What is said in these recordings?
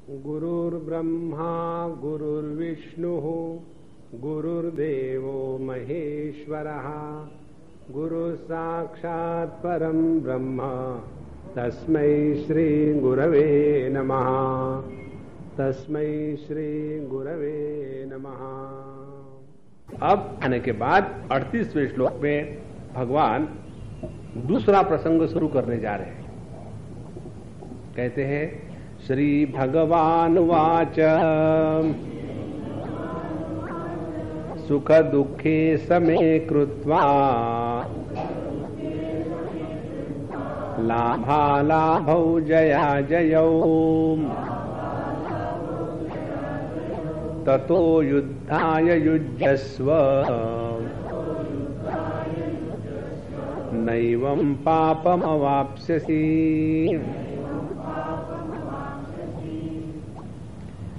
गुरुर्ब्रह्मा गुरुर्विष्णुः गुरुर्देवो महेश्वरः गुरुः साक्षात् परं ब्रह्म तस्मै श्री गुरवे नमः। तस्मै श्री गुरवे नमः। अब आने के बाद 38वें श्लोक में भगवान दूसरा प्रसंग शुरू करने जा रहे हैं। कहते हैं, श्री भगवान वाच सुख दुखे समे कृत्वा लाभालाभौ जया जयौ ततो युद्धाय युज्यस्व नैवं पापमवाप्स्यसि।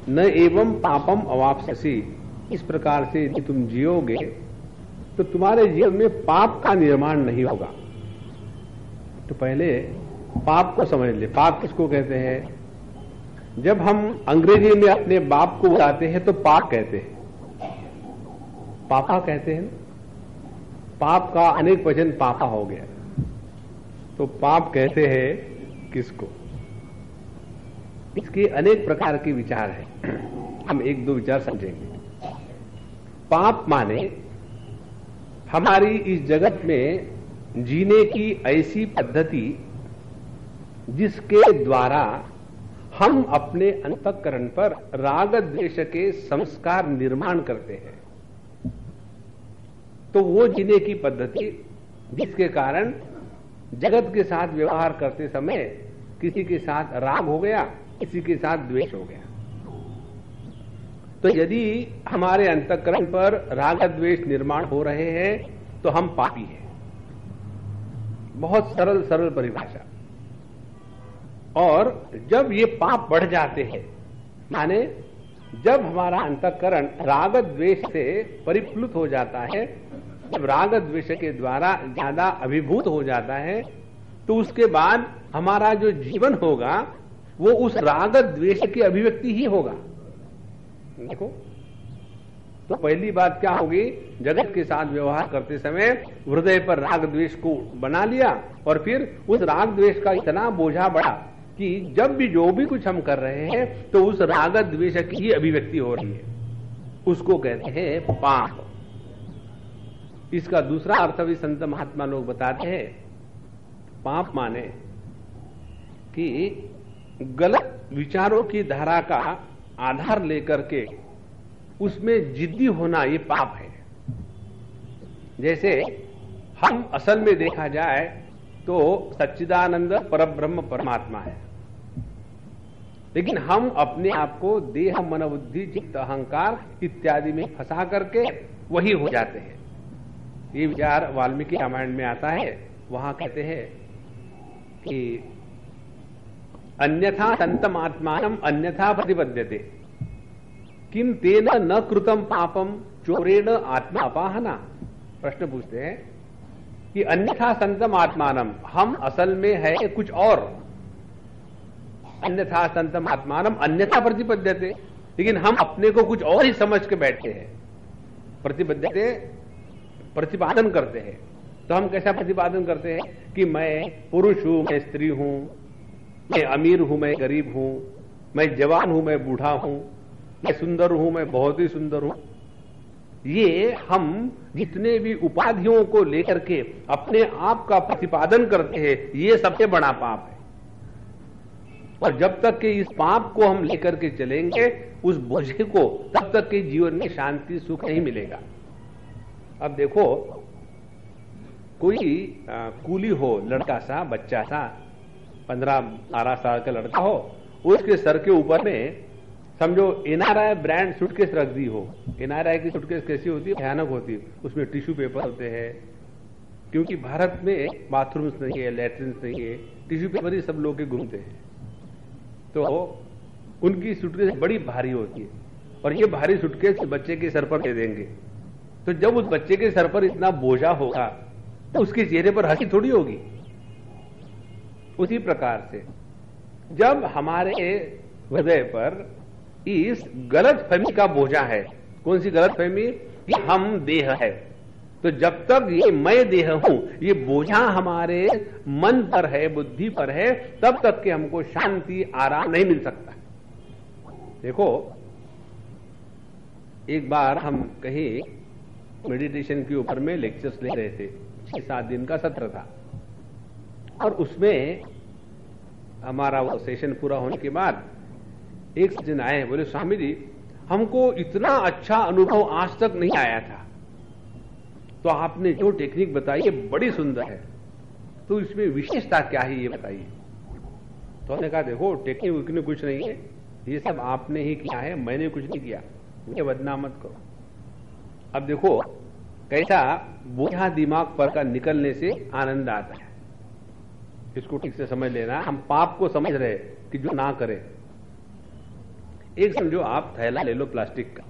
न एवं पापम अवाप्स्यसि। इस प्रकार से यदि तुम जियोगे तो तुम्हारे जीवन में पाप का निर्माण नहीं होगा। तो पहले पाप को समझ ले। पाप किसको कहते हैं? जब हम अंग्रेजी में अपने बाप को बुलाते हैं तो पाप कहते हैं, पापा कहते हैं। पाप का अनेक वचन पापा हो गया। तो पाप कहते हैं किसको? इसके अनेक प्रकार के विचार हैं। हम एक दो विचार समझेंगे। पाप माने हमारी इस जगत में जीने की ऐसी पद्धति जिसके द्वारा हम अपने अंतःकरण पर राग द्वेष के संस्कार निर्माण करते हैं। तो वो जीने की पद्धति जिसके कारण जगत के साथ व्यवहार करते समय किसी के साथ राग हो गया, किसी के साथ द्वेष हो गया। तो यदि हमारे अंतःकरण पर राग द्वेष निर्माण हो रहे हैं तो हम पापी हैं। बहुत सरल सरल परिभाषा। और जब ये पाप बढ़ जाते हैं, माने जब हमारा अंतःकरण राग द्वेष से परिप्लुत हो जाता है, जब राग द्वेष के द्वारा ज्यादा अभिभूत हो जाता है, तो उसके बाद हमारा जो जीवन होगा वो उस राग द्वेष की अभिव्यक्ति ही होगा। देखो, तो पहली बात क्या होगी? जगत के साथ व्यवहार करते समय हृदय पर राग द्वेष को बना लिया और फिर उस राग द्वेष का इतना बोझा बढ़ा कि जब भी जो भी कुछ हम कर रहे हैं तो उस राग द्वेष की ही अभिव्यक्ति हो रही है। उसको कहते हैं पाप। इसका दूसरा अर्थ भी संत महात्मा लोग बताते हैं। पाप माने कि गलत विचारों की धारा का आधार लेकर के उसमें जिद्दी होना, ये पाप है। जैसे हम असल में देखा जाए तो सच्चिदानंद परब्रह्म परमात्मा है, लेकिन हम अपने आप को देह मन बुद्धि चित्त अहंकार इत्यादि में फंसा करके वही हो जाते हैं। ये विचार वाल्मीकि रामायण में आता है। वहां कहते हैं कि अन्यथा संतम आत्मानम अन्यथा प्रतिपद्यते किम तेन न कृतम पापम चोरेण आत्मा अपाहना। प्रश्न पूछते हैं कि अन्यथा संतम आत्मानम, हम असल में है कुछ और। अन्यथा संतम आत्मानम अन्यथा प्रतिपद्यते, लेकिन हम अपने को कुछ और ही समझ के बैठे हैं। प्रतिपद्यते प्रतिपादन करते हैं। तो हम कैसा प्रतिपादन करते हैं कि मैं पुरुष हूं, मैं स्त्री हूं, मैं अमीर हूं, मैं गरीब हूं, मैं जवान हूं, मैं बूढ़ा हूं, मैं सुंदर हूं, मैं बहुत ही सुंदर हूं। ये हम जितने भी उपाधियों को लेकर के अपने आप का प्रतिपादन करते हैं, ये सबसे बड़ा पाप है। और जब तक कि इस पाप को हम लेकर के चलेंगे, उस बोझे को, तब तक के जीवन में शांति सुख नहीं मिलेगा। अब देखो, कोई कूली हो, लड़का सा, बच्चा सा, 15-12 साल का लड़का हो, उसके सर के ऊपर में समझो एनआरआई ब्रांड सूटकेस रख दी हो। एनआरआई की सूटकेस कैसी होती है? भयानक होती है। उसमें टिश्यू पेपर होते हैं, क्योंकि भारत में बाथरूम्स नहीं है, लैट्रिन्स नहीं है, टिश्यू पेपर ही सब लोग के घूमते हैं। तो उनकी सूटकेस बड़ी भारी होती है और ये भारी सूटकेस बच्चे के सर पर दे देंगे। तो जब उस बच्चे के सर पर इतना बोझा होगा तो उसके चेहरे पर हंसी थोड़ी होगी। उसी प्रकार से जब हमारे हृदय पर इस गलत फहमी का बोझा है। कौन सी गलत फहमी? कि हम देह है। तो जब तक ये मैं देह हूं, ये बोझा हमारे मन पर है, बुद्धि पर है, तब तक के हमको शांति, आराम नहीं मिल सकता। देखो, एक बार हम कहीं मेडिटेशन के ऊपर में लेक्चर्स ले रहे थे, 6-7 दिन का सत्र था, और उसमें हमारा वो सेशन पूरा होने के बाद एक सज्जन आए, बोले स्वामी जी हमको इतना अच्छा अनुभव आज तक नहीं आया था, तो आपने जो टेक्निक बताई है बड़ी सुंदर है, तो इसमें विशेषता क्या है ये बताइए। तो हमने कहा देखो टेक्निक उतनी कुछ नहीं है, ये सब आपने ही किया है, मैंने कुछ नहीं किया, मुझे बदनाम मत करो। अब देखो कैसा बोझा दिमाग पर का निकलने से आनंद आता है, इसको ठीक से समझ लेना। हम पाप को समझ रहे कि जो ना करे। एक समझो आप थैला ले लो प्लास्टिक का,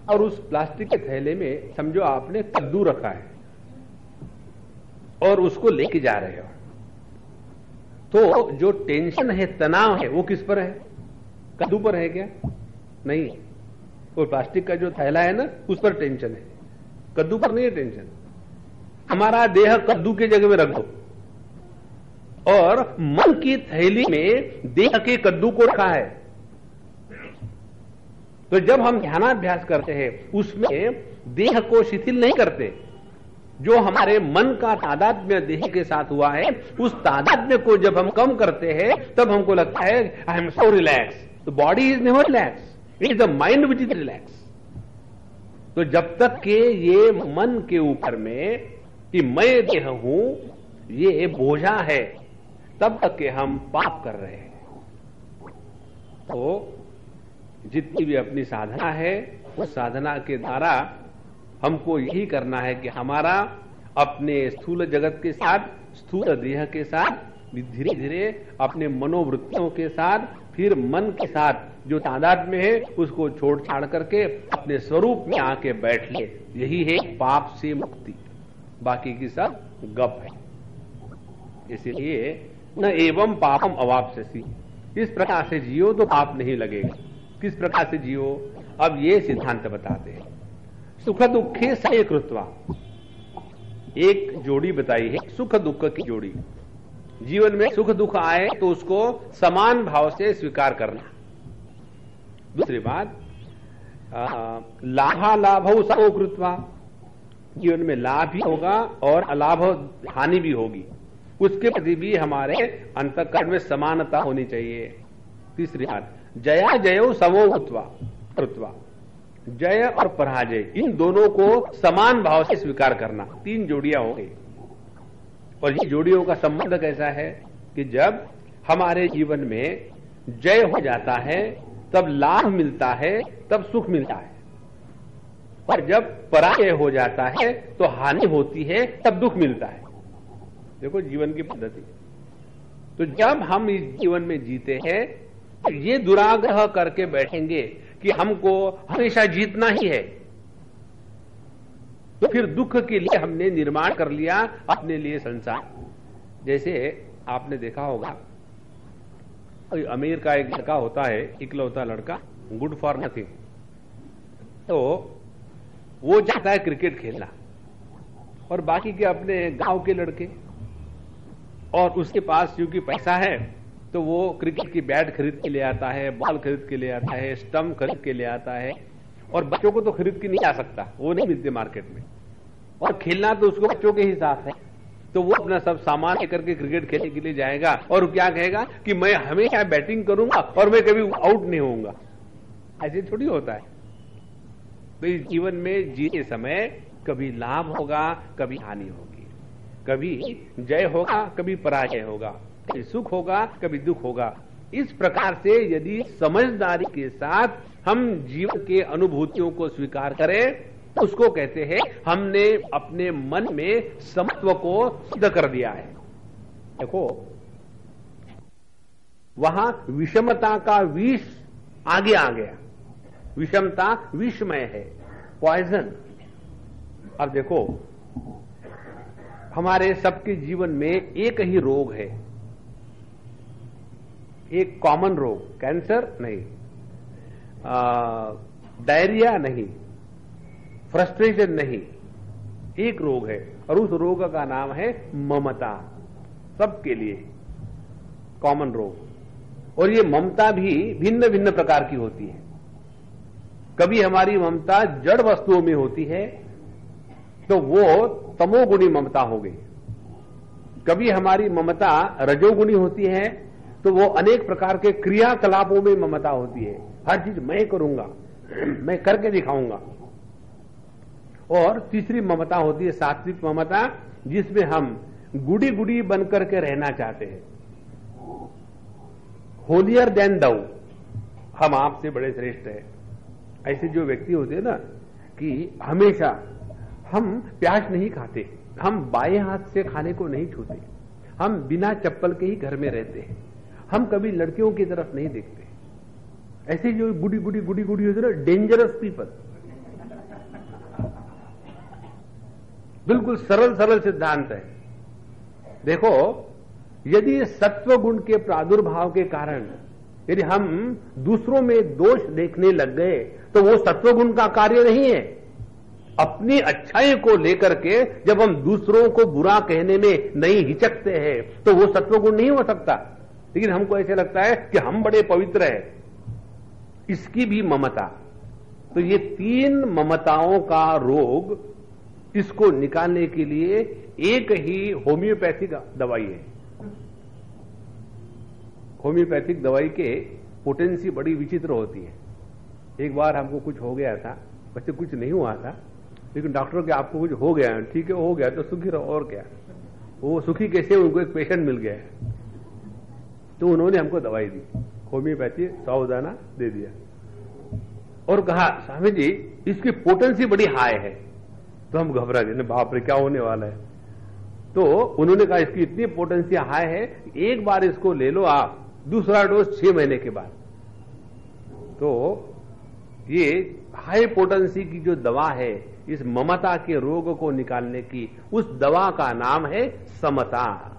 और उस प्लास्टिक के थैले में समझो आपने कद्दू रखा है और उसको लेके जा रहे हो, तो जो टेंशन है, तनाव है, वो किस पर है? कद्दू पर है क्या? नहीं, वो प्लास्टिक का जो थैला है ना, उस पर टेंशन है, कद्दू पर नहीं है टेंशन। हमारा देह कद्दू की जगह में रख दो और मन की थैली में देह के कद्दू को रखा है। तो जब हम ध्यानाभ्यास करते हैं उसमें देह को शिथिल नहीं करते, जो हमारे मन का तादात्म्य देह के साथ हुआ है, उस तादात्म्य को जब हम कम करते हैं तब हमको लगता है I am so relax. The body is never relax, it is the mind which is relax. तो जब तक के ये मन के ऊपर में कि मैं देह हूं ये बोझा है, तब तक के हम पाप कर रहे हैं। तो जितनी भी अपनी साधना है, उस साधना के द्वारा हमको यही करना है कि हमारा अपने स्थूल जगत के साथ, स्थूल देह के साथ, धीरे धीरे अपने मनोवृत्तियों के साथ, फिर मन के साथ जो तादाद में है उसको छोड़ छाड़ करके अपने स्वरूप में आके बैठ ले। यही है पाप से मुक्ति, बाकी की सब गप है। इसलिए न एवं पापम अवाप्स्यसि, इस प्रकार से जियो तो पाप नहीं लगेगा। किस प्रकार से जियो? अब ये सिद्धांत बताते हैं। सुख दुखे सहे कृत्वा, एक जोड़ी बताई है, सुख दुख की जोड़ी। जीवन में सुख दुख आए तो उसको समान भाव से स्वीकार करना। दूसरी बात, लाभालाभौ समो कृत्वा, जीवन में लाभ भी होगा और अलाभ हानि भी होगी, उसके प्रति भी हमारे अंतःकरण में समानता होनी चाहिए। तीसरी बात, जया जयो समो कृत्वा, जय और पराजय इन दोनों को समान भाव से स्वीकार करना। 3 जोड़ियां हो गई। और ये जोड़ियों का संबंध कैसा है कि जब हमारे जीवन में जय हो जाता है तब लाभ मिलता है, तब सुख मिलता है, और जब पराजय हो जाता है तो हानि होती है, तब दुख मिलता है। देखो जीवन की पद्धति। तो जब हम इस जीवन में जीते हैं तो ये दुराग्रह करके बैठेंगे कि हमको हमेशा जीतना ही है, तो फिर दुख के लिए हमने निर्माण कर लिया अपने लिए संसार। जैसे आपने देखा होगा, अमीर का एक लड़का होता है, इकलौता लड़का, गुड फॉर नथिंग, तो वो चाहता है क्रिकेट खेलना, और बाकी के अपने गांव के लड़के, और उसके पास क्योंकि पैसा है तो वो क्रिकेट की बैट खरीद के ले आता है, बॉल खरीद के ले आता है, स्टंप खरीद के ले आता है, और बच्चों को तो खरीद के नहीं आ सकता, वो नहीं मिलते मार्केट में, और खेलना तो उसको बच्चों के ही साथ है। तो वो अपना सब सामान लेकर के क्रिकेट खेलने के लिए जाएगा और क्या कहेगा कि मैं हमेशा बैटिंग करूंगा और मैं कभी आउट नहीं होऊंगा। ऐसे थोड़ी होता है। तो इस जीवन में जीते समय कभी लाभ होगा, कभी हानि होगी, कभी जय होगा, कभी पराजय होगा, कभी सुख होगा, कभी दुख होगा। इस प्रकार से यदि समझदारी के साथ हम जीवन के अनुभूतियों को स्वीकार करें, उसको कहते हैं हमने अपने मन में समत्व को सिद्ध कर दिया है। देखो वहां विषमता का विष आगे आ गया, विषमता विषमय है, पॉइजन। अब देखो हमारे सबके जीवन में एक ही रोग है, एक कॉमन रोग, कैंसर नहीं, डायरिया नहीं, फ्रस्ट्रेशन नहीं, एक रोग है और उस रोग का नाम है ममता। सबके लिए कॉमन रोग। और ये ममता भी भिन्न भिन्न प्रकार की होती है। कभी हमारी ममता जड़ वस्तुओं में होती है तो वो तमोगुणी ममता हो गई। कभी हमारी ममता रजोगुणी होती है तो वो अनेक प्रकार के क्रियाकलापों में ममता होती है। हर चीज मैं करूंगा, मैं करके दिखाऊंगा। और तीसरी ममता होती है सात्विक ममता, जिसमें हम गुड़ी गुड़ी बनकर के रहना चाहते हैं। होलियर देन दाउ, हम आपसे बड़े श्रेष्ठ हैं। ऐसे जो व्यक्ति होते हैं ना कि हमेशा हम प्याज नहीं खाते, हम बाएं हाथ से खाने को नहीं छूते, हम बिना चप्पल के ही घर में रहते हैं, हम कभी लड़कियों की तरफ नहीं देखते। ऐसे जो गुड़ी गुड़ी गुड़ी गुड़ी होते ना, डेंजरस पीपल। बिल्कुल सरल सरल सिद्धांत है। देखो, यदि सत्व गुण के प्रादुर्भाव के कारण यदि हम दूसरों में दोष देखने लग गए तो वो सत्व गुण का कार्य नहीं है। अपनी अच्छाई को लेकर के जब हम दूसरों को बुरा कहने में नहीं हिचकते हैं तो वो सत्व गुण नहीं हो सकता। लेकिन हमको ऐसे लगता है कि हम बड़े पवित्र हैं, इसकी भी ममता। तो ये तीन ममताओं का रोग, इसको निकालने के लिए एक ही होम्योपैथिक दवाई है। होम्योपैथिक दवाई के पोटेंसी बड़ी विचित्र होती है। एक बार हमको कुछ हो गया था, वैसे कुछ नहीं हुआ था, लेकिन डॉक्टर के आपको कुछ हो गया, ठीक है हो गया तो सुखी रहो, और क्या। वो सुखी कैसे, उनको एक पेशेंट मिल गया तो उन्होंने हमको दवाई दी, होम्योपैथी 100 दाना दे दिया और कहा स्वामी जी इसकी पोटेंसी बड़ी हाई है। तो हम घबरा गए, बाप रे क्या होने वाला है। तो उन्होंने कहा इसकी इतनी पोटेंसी हाई है, एक बार इसको ले लो आप, दूसरा डोज 6 महीने के बाद। तो ये हाई पोटेंसी की जो दवा है, इस ममता के रोग को निकालने की, उस दवा का नाम है समता।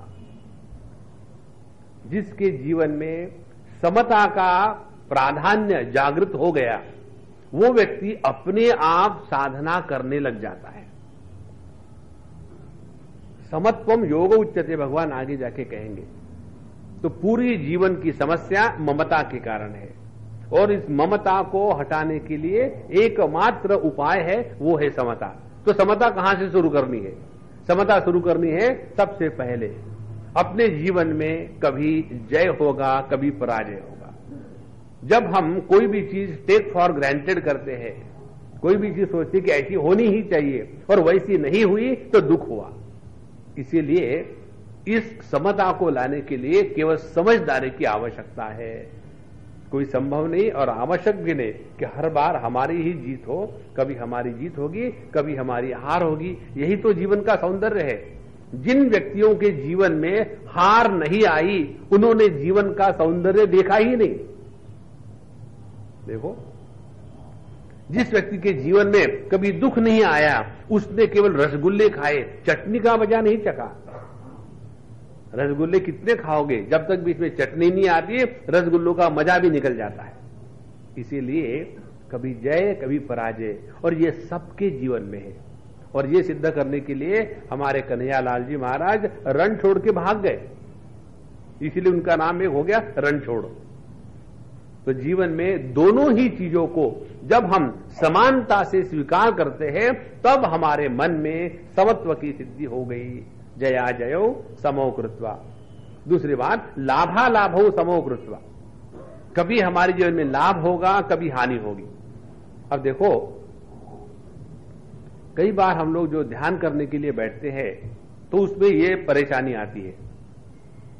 जिसके जीवन में समता का प्राधान्य जागृत हो गया, वो व्यक्ति अपने आप साधना करने लग जाता है। समत्वम योग उच्यते, भगवान आगे जाके कहेंगे। तो पूरी जीवन की समस्या ममता के कारण है और इस ममता को हटाने के लिए एकमात्र उपाय है, वो है समता। तो समता कहां से शुरू करनी है? समता शुरू करनी है सबसे पहले अपने जीवन में कभी जय होगा, कभी पराजय होगा। जब हम कोई भी चीज टेक फॉर ग्रांटेड करते हैं, कोई भी चीज सोचते कि ऐसी होनी ही चाहिए और वैसी नहीं हुई तो दुख हुआ। इसीलिए इस समता को लाने के लिए केवल समझदारी की आवश्यकता है। कोई संभव नहीं और आवश्यक भी नहीं कि हर बार हमारी ही जीत हो। कभी हमारी जीत होगी, कभी हमारी हार होगी। यही तो जीवन का सौंदर्य है। जिन व्यक्तियों के जीवन में हार नहीं आई, उन्होंने जीवन का सौंदर्य देखा ही नहीं। देखो, जिस व्यक्ति के जीवन में कभी दुख नहीं आया, उसने केवल रसगुल्ले खाए, चटनी का मजा नहीं चखा। रसगुल्ले कितने खाओगे, जब तक बीच में चटनी नहीं आती, रसगुल्लों का मजा भी निकल जाता है। इसीलिए कभी जय कभी पराजय, और ये सबके जीवन में है। और ये सिद्ध करने के लिए हमारे कन्हैयालाल जी महाराज रण छोड़ के भाग गए, इसीलिए उनका नाम एक हो गया रण छोड़ो। तो जीवन में दोनों ही चीजों को जब हम समानता से स्वीकार करते हैं, तब हमारे मन में समत्व की सिद्धि हो गई। जया जयो समो कृत्वा। दूसरी बात, लाभा लाभो समो कृत्वा। कभी हमारे जीवन में लाभ होगा, कभी हानि होगी। अब देखो, कई बार हम लोग जो ध्यान करने के लिए बैठते हैं तो उसमें ये परेशानी आती है।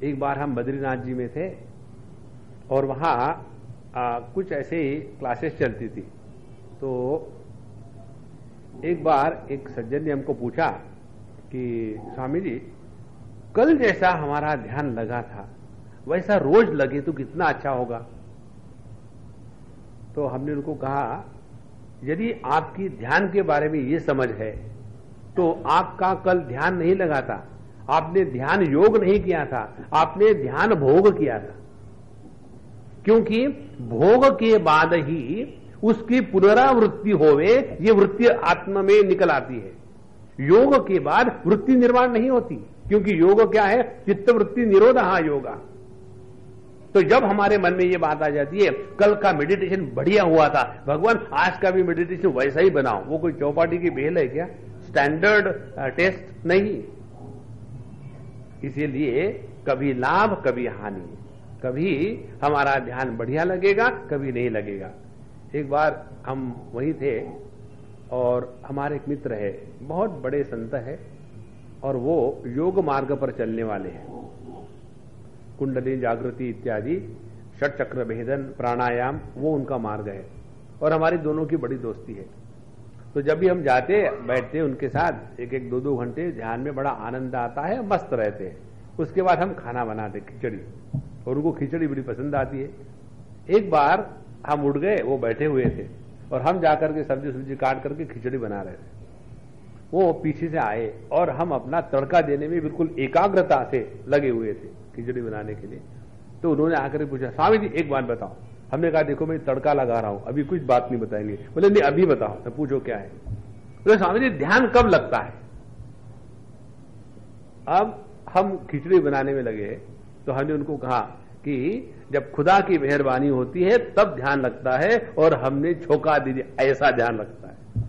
एक बार हम बद्रीनाथ जी में थे और वहां कुछ ऐसे ही क्लासेस चलती थी। तो एक बार एक सज्जन ने हमको पूछा कि स्वामी जी, कल जैसा हमारा ध्यान लगा था वैसा रोज लगे तो कितना अच्छा होगा। तो हमने उनको कहा, यदि आपकी ध्यान के बारे में ये समझ है तो आपका कल ध्यान नहीं लगा था, आपने ध्यान योग नहीं किया था, आपने ध्यान भोग किया था। क्योंकि भोग के बाद ही उसकी पुनरावृत्ति होवे, ये वृत्ति आत्मा में निकल आती है। योग के बाद वृत्ति निर्माण नहीं होती, क्योंकि योग क्या है? चित्त वृत्ति निरोधा योगा। तो जब हमारे मन में ये बात आ जाती है, कल का मेडिटेशन बढ़िया हुआ था, भगवान आज का भी मेडिटेशन वैसा ही बनाओ, वो कोई चौपाटी की बेल है क्या? स्टैंडर्ड टेस्ट नहीं। इसीलिए कभी लाभ कभी हानि, कभी हमारा ध्यान बढ़िया लगेगा, कभी नहीं लगेगा। एक बार हम वहीं थे और हमारे एक मित्र है, बहुत बड़े संत है, और वो योग मार्ग पर चलने वाले हैं। कुंडली जागृति इत्यादि, षट चक्र भेदन, प्राणायाम, वो उनका मार्ग है, और हमारी दोनों की बड़ी दोस्ती है। तो जब भी हम जाते बैठते उनके साथ, एक एक 2-2 घंटे ध्यान में बड़ा आनंद आता है, मस्त रहते हैं। उसके बाद हम खाना बनाते, खिचड़ी, और उनको खिचड़ी बड़ी पसंद आती है। एक बार हम उठ गए, वो बैठे हुए थे और हम जाकर के सब्जी काट करके खिचड़ी बना रहे थे। वो पीछे से आए और हम अपना तड़का देने में बिल्कुल एकाग्रता से लगे हुए थे खिचड़ी बनाने के लिए। तो उन्होंने आकर पूछा, स्वामी जी एक बात बताओ। हमने कहा देखो मैं तड़का लगा रहा हूं, अभी कुछ बात नहीं बताएंगे। बोले नहीं अभी बताओ। तो पूछो क्या है? बोले स्वामी जी ध्यान कब लगता है? अब हम खिचड़ी बनाने में लगे तो हमने उनको कहा कि जब खुदा की मेहरबानी होती है तब ध्यान लगता है, और हमने झोंका दी ऐसा ध्यान लगता है।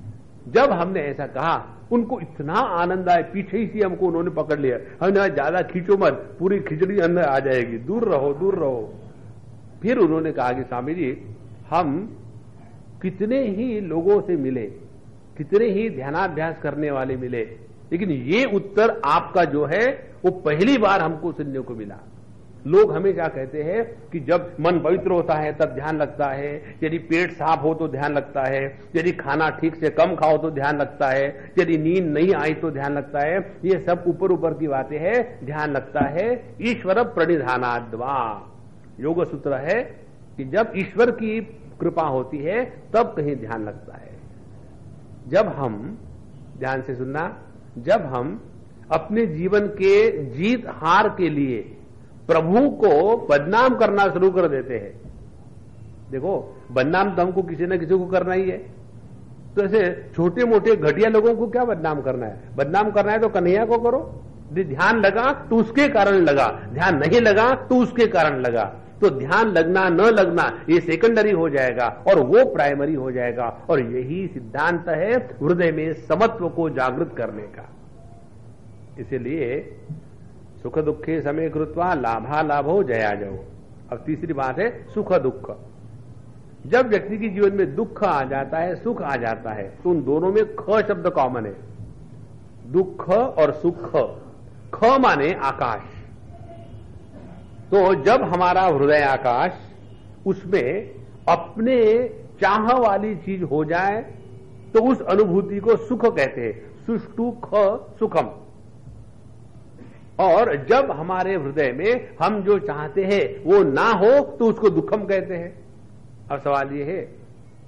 जब हमने ऐसा कहा उनको इतना आनंद आया, पीछे ही से हमको उन्होंने पकड़ लिया। हमने ज्यादा खींचो मत, पूरी खिचड़ी अंदर आ जाएगी, दूर रहो दूर रहो। फिर उन्होंने कहा कि स्वामी जी हम कितने ही लोगों से मिले, कितने ही ध्यानाभ्यास करने वाले मिले, लेकिन ये उत्तर आपका जो है वो पहली बार हमको सुनने को मिला। लोग हमेशा कहते हैं कि जब मन पवित्र होता है तब ध्यान लगता है, यदि पेट साफ हो तो ध्यान लगता है, यदि खाना ठीक से कम खाओ तो ध्यान लगता है, यदि नींद नहीं आई तो ध्यान लगता है। ये सब ऊपर ऊपर की बातें हैं। ध्यान लगता है ईश्वर प्रणिधानाद्वा। योग सूत्र है कि जब ईश्वर की कृपा होती है तब कहीं ध्यान लगता है। जब हम, ध्यान से सुनना, जब हम अपने जीवन के जीत हार के लिए प्रभु को बदनाम करना शुरू कर देते हैं। देखो बदनाम तो हमको किसी न किसी को करना ही है, तो ऐसे छोटे मोटे घटिया लोगों को क्या बदनाम करना है? बदनाम करना है तो कन्हैया को करो। ध्यान लगा तो उसके कारण लगा, ध्यान नहीं लगा तो उसके कारण लगा। तो ध्यान लगना न लगना ये सेकेंडरी हो जाएगा और वो प्राइमरी हो जाएगा। और यही सिद्धांत है हृदय में समत्व को जागृत करने का। इसीलिए सुख दुखे समय कृत्वा लाभा लाभो जया जयो। अब तीसरी बात है सुख दुख। जब व्यक्ति के जीवन में दुख आ जाता है, सुख आ जाता है, तो उन दोनों में ख शब्द कॉमन है। दुख और सुख। ख माने आकाश। तो जब हमारा हृदय आकाश, उसमें अपने चाह वाली चीज हो जाए तो उस अनुभूति को सुख कहते हैं। सुष्टु ख सुखम। और जब हमारे हृदय में हम जो चाहते हैं वो ना हो तो उसको दुखम कहते हैं। अब सवाल ये है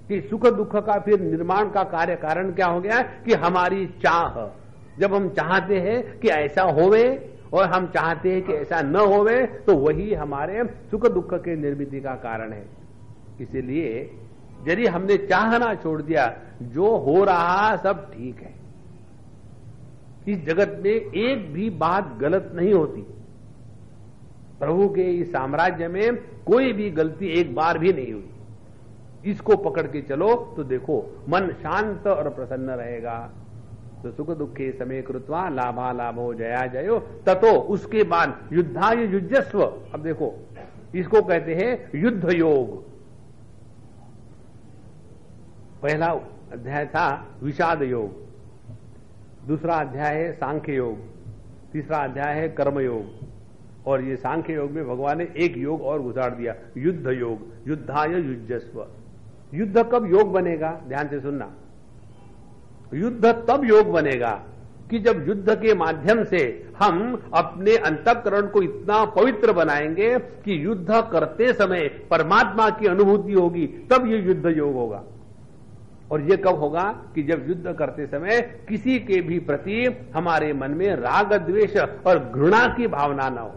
कि सुख दुख का फिर निर्माण का कार्य कारण क्या हो गया कि हमारी चाह। जब हम चाहते हैं कि ऐसा होवे और हम चाहते हैं कि ऐसा न होवे, तो वही हमारे सुख दुख के निर्मित का कारण है। इसीलिए यदि हमने चाहना छोड़ दिया, जो हो रहा सब ठीक है। इस जगत में एक भी बात गलत नहीं होती। प्रभु के इस साम्राज्य में कोई भी गलती एक बार भी नहीं हुई। इसको पकड़ के चलो तो देखो मन शांत और प्रसन्न रहेगा। तो सुख दुखे समय कृत्वा लाभा लाभो जया जयो ततो, उसके बाद युद्धाय युजस्व। अब देखो इसको कहते हैं युद्ध योग। पहला अध्याय था विषाद योग, दूसरा अध्याय है सांख्य योग, तीसरा अध्याय है कर्म योग, और ये सांख्य योग में भगवान ने एक योग और गुजाड़ दिया, युद्ध योग। युद्धाय युजस्व। युद्ध कब योग बनेगा? ध्यान से सुनना। युद्ध तब योग बनेगा कि जब युद्ध के माध्यम से हम अपने अंतःकरण को इतना पवित्र बनाएंगे कि युद्ध करते समय परमात्मा की अनुभूति होगी, तब ये युद्ध योग होगा। और ये कब होगा कि जब युद्ध करते समय किसी के भी प्रति हमारे मन में राग द्वेष और घृणा की भावना ना हो।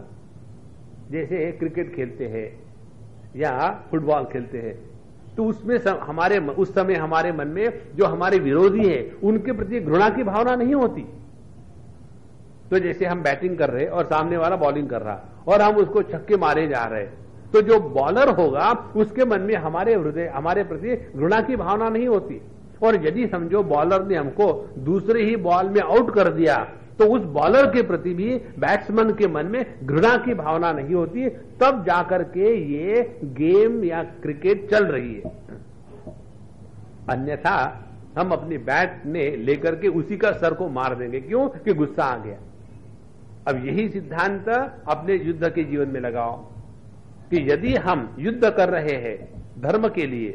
जैसे क्रिकेट खेलते हैं, या फुटबॉल खेलते हैं, तो उसमें उस समय हमारे मन में जो हमारे विरोधी है उनके प्रति घृणा की भावना नहीं होती। तो जैसे हम बैटिंग कर रहे और सामने वाला बॉलिंग कर रहा और हम उसको छक्के मारे जा रहे, तो जो बॉलर होगा उसके मन में हमारे प्रति घृणा की भावना नहीं होती। और यदि समझो बॉलर ने हमको दूसरे ही बॉल में आउट कर दिया, तो उस बॉलर के प्रति भी बैट्समैन के मन में घृणा की भावना नहीं होती, तब जाकर के ये गेम या क्रिकेट चल रही है। अन्यथा हम अपनी बैट ने लेकर के उसी का सर को मार देंगे, क्यों कि गुस्सा आ गया। अब यही सिद्धांत अपने युद्ध के जीवन में लगाओ कि यदि हम युद्ध कर रहे हैं धर्म के लिए,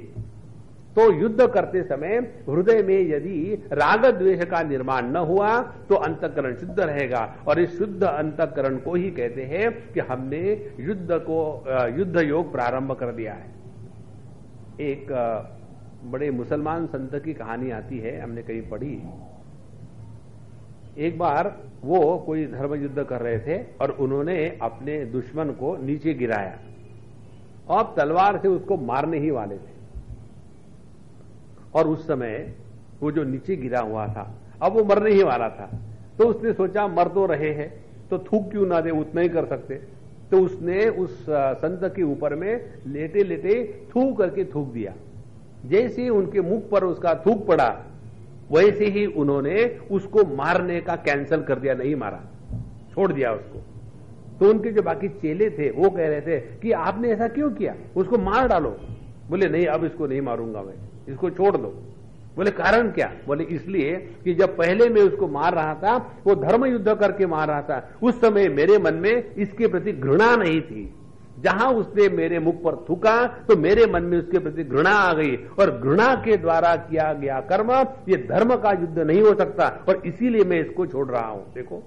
तो युद्ध करते समय हृदय में यदि राग द्वेष का निर्माण न हुआ तो अंतःकरण शुद्ध रहेगा। और इस शुद्ध अंतःकरण को ही कहते हैं कि हमने युद्ध योग प्रारंभ कर दिया है। एक बड़े मुसलमान संत की कहानी आती है, हमने कहीं पढ़ी। एक बार वो कोई धर्म युद्ध कर रहे थे और उन्होंने अपने दुश्मन को नीचे गिराया और तलवार से उसको मारने ही वाले थे। और उस समय वो जो नीचे गिरा हुआ था, अब वो मरने ही वाला था, तो उसने सोचा मर तो रहे हैं तो थूक क्यों ना दे, उतना ही कर सकते। तो उसने उस संत के ऊपर में लेटे लेटे थूक करके थूक दिया। जैसे ही उनके मुख पर उसका थूक पड़ा, वैसे ही उन्होंने उसको मारने का कैंसल कर दिया, नहीं मारा, छोड़ दिया उसको। तो उनके जो बाकी चेले थे वो कह रहे थे कि आपने ऐसा क्यों किया, उसको मार डालो। बोले नहीं, अब इसको नहीं मारूंगा मैं, इसको छोड़ दो। बोले कारण क्या? बोले इसलिए कि जब पहले मैं उसको मार रहा था, वो धर्म युद्ध करके मार रहा था, उस समय मेरे मन में इसके प्रति घृणा नहीं थी। जहां उसने मेरे मुख पर थूका तो मेरे मन में उसके प्रति घृणा आ गई, और घृणा के द्वारा किया गया कर्म ये धर्म का युद्ध नहीं हो सकता, और इसीलिए मैं इसको छोड़ रहा हूं। देखो,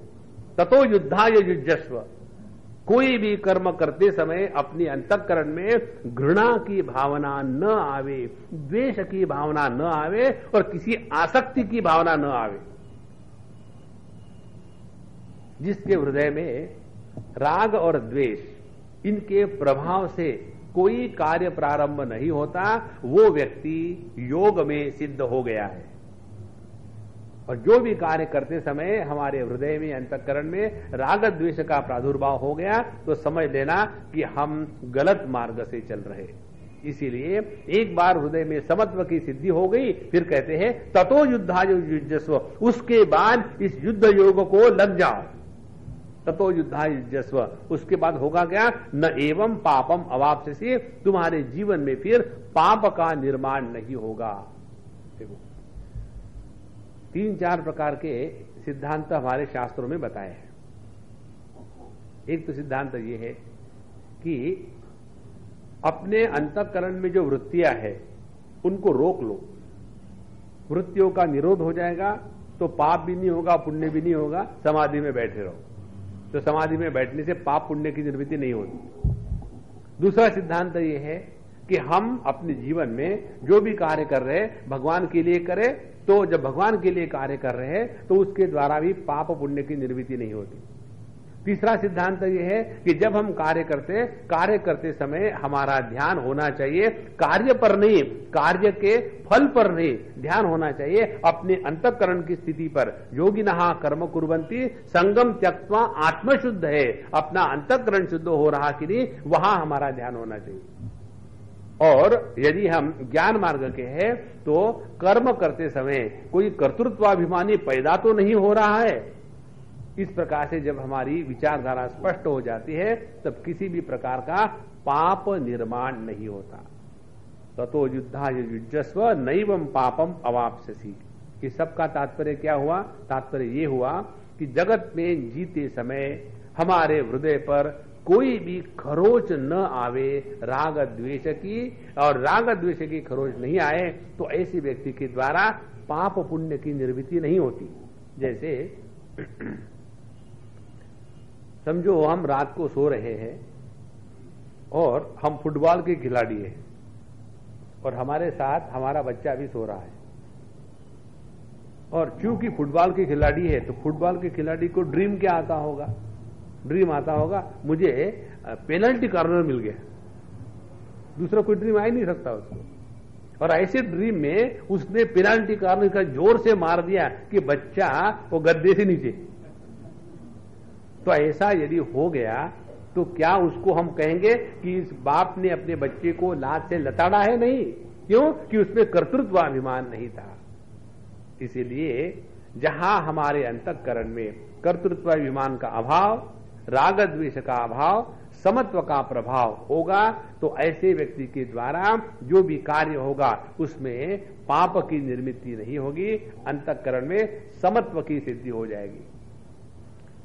ततो युद्धाय युज्यस्व। कोई भी कर्म करते समय अपनी अंतःकरण में घृणा की भावना न आवे, द्वेष की भावना न आवे, और किसी आसक्ति की भावना न आवे। जिसके हृदय में राग और द्वेष इनके प्रभाव से कोई कार्य प्रारंभ नहीं होता, वो व्यक्ति योग में सिद्ध हो गया है। और जो भी कार्य करते समय हमारे हृदय में, अंतःकरण में राग द्वेष का प्रादुर्भाव हो गया, तो समझ लेना कि हम गलत मार्ग से चल रहे। इसीलिए एक बार हृदय में समत्व की सिद्धि हो गई, फिर कहते हैं ततो युद्धाय युज्यस्व। उसके बाद इस युद्ध योग को लग जाओ। ततो युद्धाय युज्यस्व, उसके बाद होगा क्या? न एवं पापम अवाप्स्यसि। तुम्हारे जीवन में फिर पाप का निर्माण नहीं होगा। देखो, 3-4 प्रकार के सिद्धांत हमारे शास्त्रों में बताए हैं। एक तो सिद्धांत ये है कि अपने अंतःकरण में जो वृत्तियां हैं उनको रोक लो। वृत्तियों का निरोध हो जाएगा तो पाप भी नहीं होगा, पुण्य भी नहीं होगा। समाधि में बैठे रहो, तो समाधि में बैठने से पाप पुण्य की निर्मिति नहीं होती। दूसरा सिद्धांत ये है कि हम अपने जीवन में जो भी कार्य कर रहे हैं भगवान के लिए करें, तो जब भगवान के लिए कार्य कर रहे हैं तो उसके द्वारा भी पाप पुण्य की निर्मिति नहीं होती। तीसरा सिद्धांत यह है कि जब हम कार्य करते समय हमारा ध्यान होना चाहिए कार्य पर नहीं, कार्य के फल पर नहीं, ध्यान होना चाहिए अपने अंतःकरण की स्थिति पर। योगिनः कर्म कुर्वन्ति संगम त्यक्त्वा आत्मशुद्ध है। अपना अंतःकरण शुद्ध हो रहा कि नहीं, वहां हमारा ध्यान होना चाहिए। और यदि हम ज्ञान मार्ग के हैं तो कर्म करते समय कोई कर्तृत्वाभिमानी पैदा तो नहीं हो रहा है। इस प्रकार से जब हमारी विचारधारा स्पष्ट हो जाती है तब किसी भी प्रकार का पाप निर्माण नहीं होता। ततो युद्धाय युज्यस्व नैवं पापम अवाप्स्यसि। इस सब का तात्पर्य क्या हुआ? तात्पर्य ये हुआ कि जगत में जीते समय हमारे हृदय पर कोई भी खरोच न आवे राग द्वेष की, और राग द्वेष की खरोच नहीं आए तो ऐसे व्यक्ति के द्वारा पाप पुण्य की निर्मिति नहीं होती। जैसे समझो हम रात को सो रहे हैं और हम फुटबॉल के खिलाड़ी हैं और हमारे साथ हमारा बच्चा भी सो रहा है, और चूंकि फुटबॉल के खिलाड़ी है तो फुटबॉल के खिलाड़ी को ड्रीम क्या आता होगा? ड्रीम आता होगा मुझे पेनल्टी कॉर्नर मिल गया, दूसरा कोई ड्रीम आ ही नहीं सकता उसको। और ऐसे ड्रीम में उसने पेनाल्टी कारण का जोर से मार दिया कि बच्चा वो गद्दे से नीचे। तो ऐसा यदि हो गया तो क्या उसको हम कहेंगे कि इस बाप ने अपने बच्चे को लात से लताड़ा है? नहीं। क्यों? कि उसमें कर्तृत्वाभिमान नहीं था। इसीलिए जहां हमारे अंतःकरण में कर्तृत्वाभिमान का अभाव, राग द्वेष का अभाव, समत्व का प्रभाव होगा तो ऐसे व्यक्ति के द्वारा जो भी कार्य होगा उसमें पाप की निर्मित नहीं होगी, अंतःकरण में समत्व की सिद्धि हो जाएगी।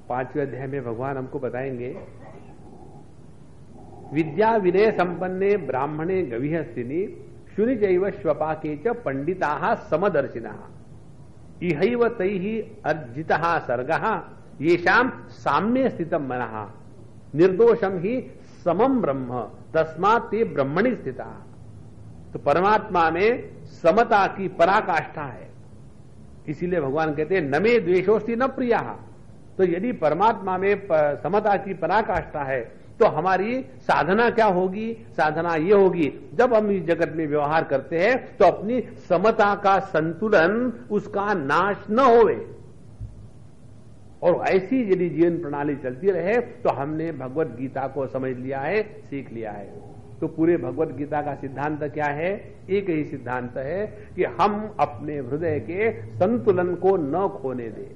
5वें अध्याय में भगवान हमको बताएंगे, विद्या विनय संपन्ने ब्राह्मणे गविहस्तिनि शुनि चैव श्वपाके च पंडिताः समदर्शिनः इहैव तैः अर्जितः सर्गः येषां साम्ये स्थितं मनः निर्दोषम ही समम ब्रह्म तस्मात् ते ब्रह्मणि स्थिता। तो परमात्मा में समता की पराकाष्ठा है, इसीलिए भगवान कहते हैं न मे द्वेषोस्ति न प्रिया। तो यदि परमात्मा में समता की पराकाष्ठा है तो हमारी साधना क्या होगी? साधना ये होगी जब हम इस जगत में व्यवहार करते हैं तो अपनी समता का संतुलन उसका नाश न होवे, और ऐसी यदि जीवन प्रणाली चलती रहे तो हमने भगवत गीता को समझ लिया है, सीख लिया है। तो पूरे भगवत गीता का सिद्धांत क्या है? एक ही सिद्धांत है कि हम अपने हृदय के संतुलन को न खोने दें।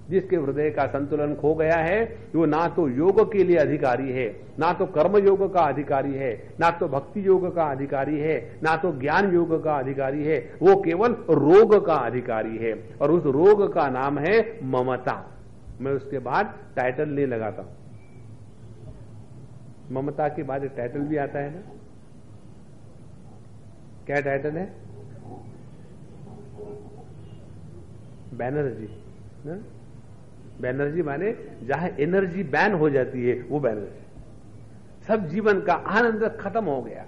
जिसके हृदय का संतुलन खो गया है वो ना तो योग के लिए अधिकारी है, ना तो कर्म योग का अधिकारी है, ना तो भक्ति योग का अधिकारी है, ना तो ज्ञान योग का अधिकारी है, वो केवल रोग का अधिकारी है, और उस रोग का नाम है ममता। मैं उसके बाद टाइटल नहीं लगाता हूं, ममता के बाद एक टाइटल भी आता है ना। क्या टाइटल है? बैनर्जी ना? बैनर्जी माने जहां एनर्जी बैन हो जाती है वो बैनर्जी। सब जीवन का आनंद खत्म हो गया।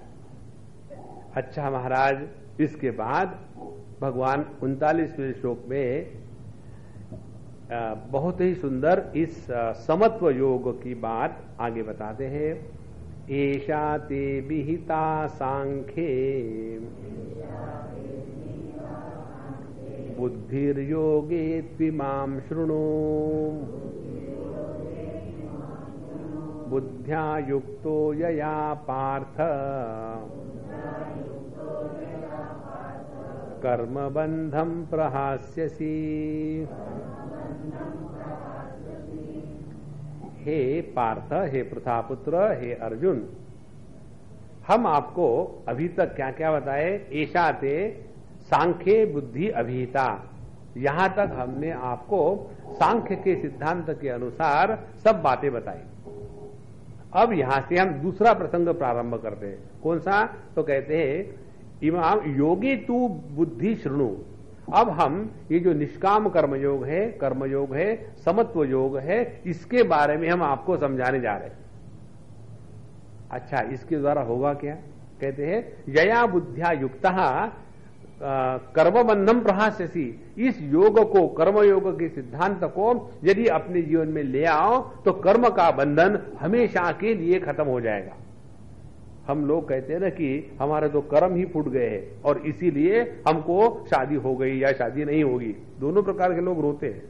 अच्छा महाराज, इसके बाद भगवान 39वें श्लोक में बहुत ही सुंदर इस समत्व योग की बात आगे बताते हैं। एषा ते विहिता सांख्ये बुद्धिर्योगे त्विमां शृणु बुद्ध्या युक्तो यया पार्थ कर्मबंधं प्रहास्यसि। हे पार्थ, हे प्रथापुत्र, हे अर्जुन, हम आपको अभी तक क्या क्या बताए? ऐसा ते सांख्य बुद्धि अभिहिता, यहां तक हमने आपको सांख्य के सिद्धांत के अनुसार सब बातें बताई। अब यहां से हम दूसरा प्रसंग प्रारंभ करते हैं। कौन सा? तो कहते हैं इमाम योगी तू बुद्धि शृणु। अब हम ये जो निष्काम कर्मयोग है, समत्व योग है, इसके बारे में हम आपको समझाने जा रहे हैं। अच्छा, इसके द्वारा होगा क्या? कहते हैं यया बुद्ध्या युक्तः कर्मबंधम प्रहास्यसि। इस योग को, कर्मयोग के सिद्धांत को यदि अपने जीवन में ले आओ तो कर्म का बंधन हमेशा के लिए खत्म हो जाएगा। हम लोग कहते हैं ना कि हमारे तो कर्म ही फूट गए हैं और इसीलिए हमको शादी हो गई या शादी नहीं होगी। दोनों प्रकार के लोग रोते हैं,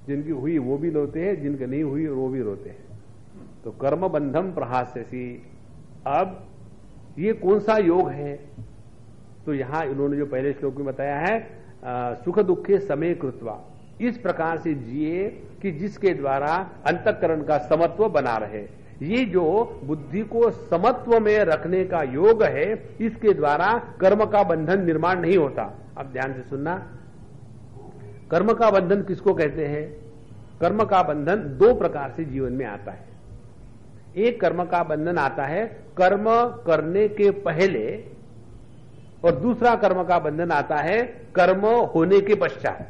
जिनकी हुई वो भी रोते हैं, जिनकी नहीं हुई वो भी रोते हैं। तो कर्म बंधम प्रहास्यसि। अब ये कौन सा योग है? तो यहां इन्होंने जो पहले श्लोक में बताया है सुख दुखे समय कृत्वा, इस प्रकार से जिए कि जिसके द्वारा अंतःकरण का समत्व बना रहे। ये जो बुद्धि को समत्व में रखने का योग है, इसके द्वारा कर्म का बंधन निर्माण नहीं होता। अब ध्यान से सुनना, कर्म का बंधन किसको कहते हैं? कर्म का बंधन दो प्रकार से जीवन में आता है। एक कर्म का बंधन आता है कर्म करने के पहले, और दूसरा कर्म का बंधन आता है कर्म होने के पश्चात।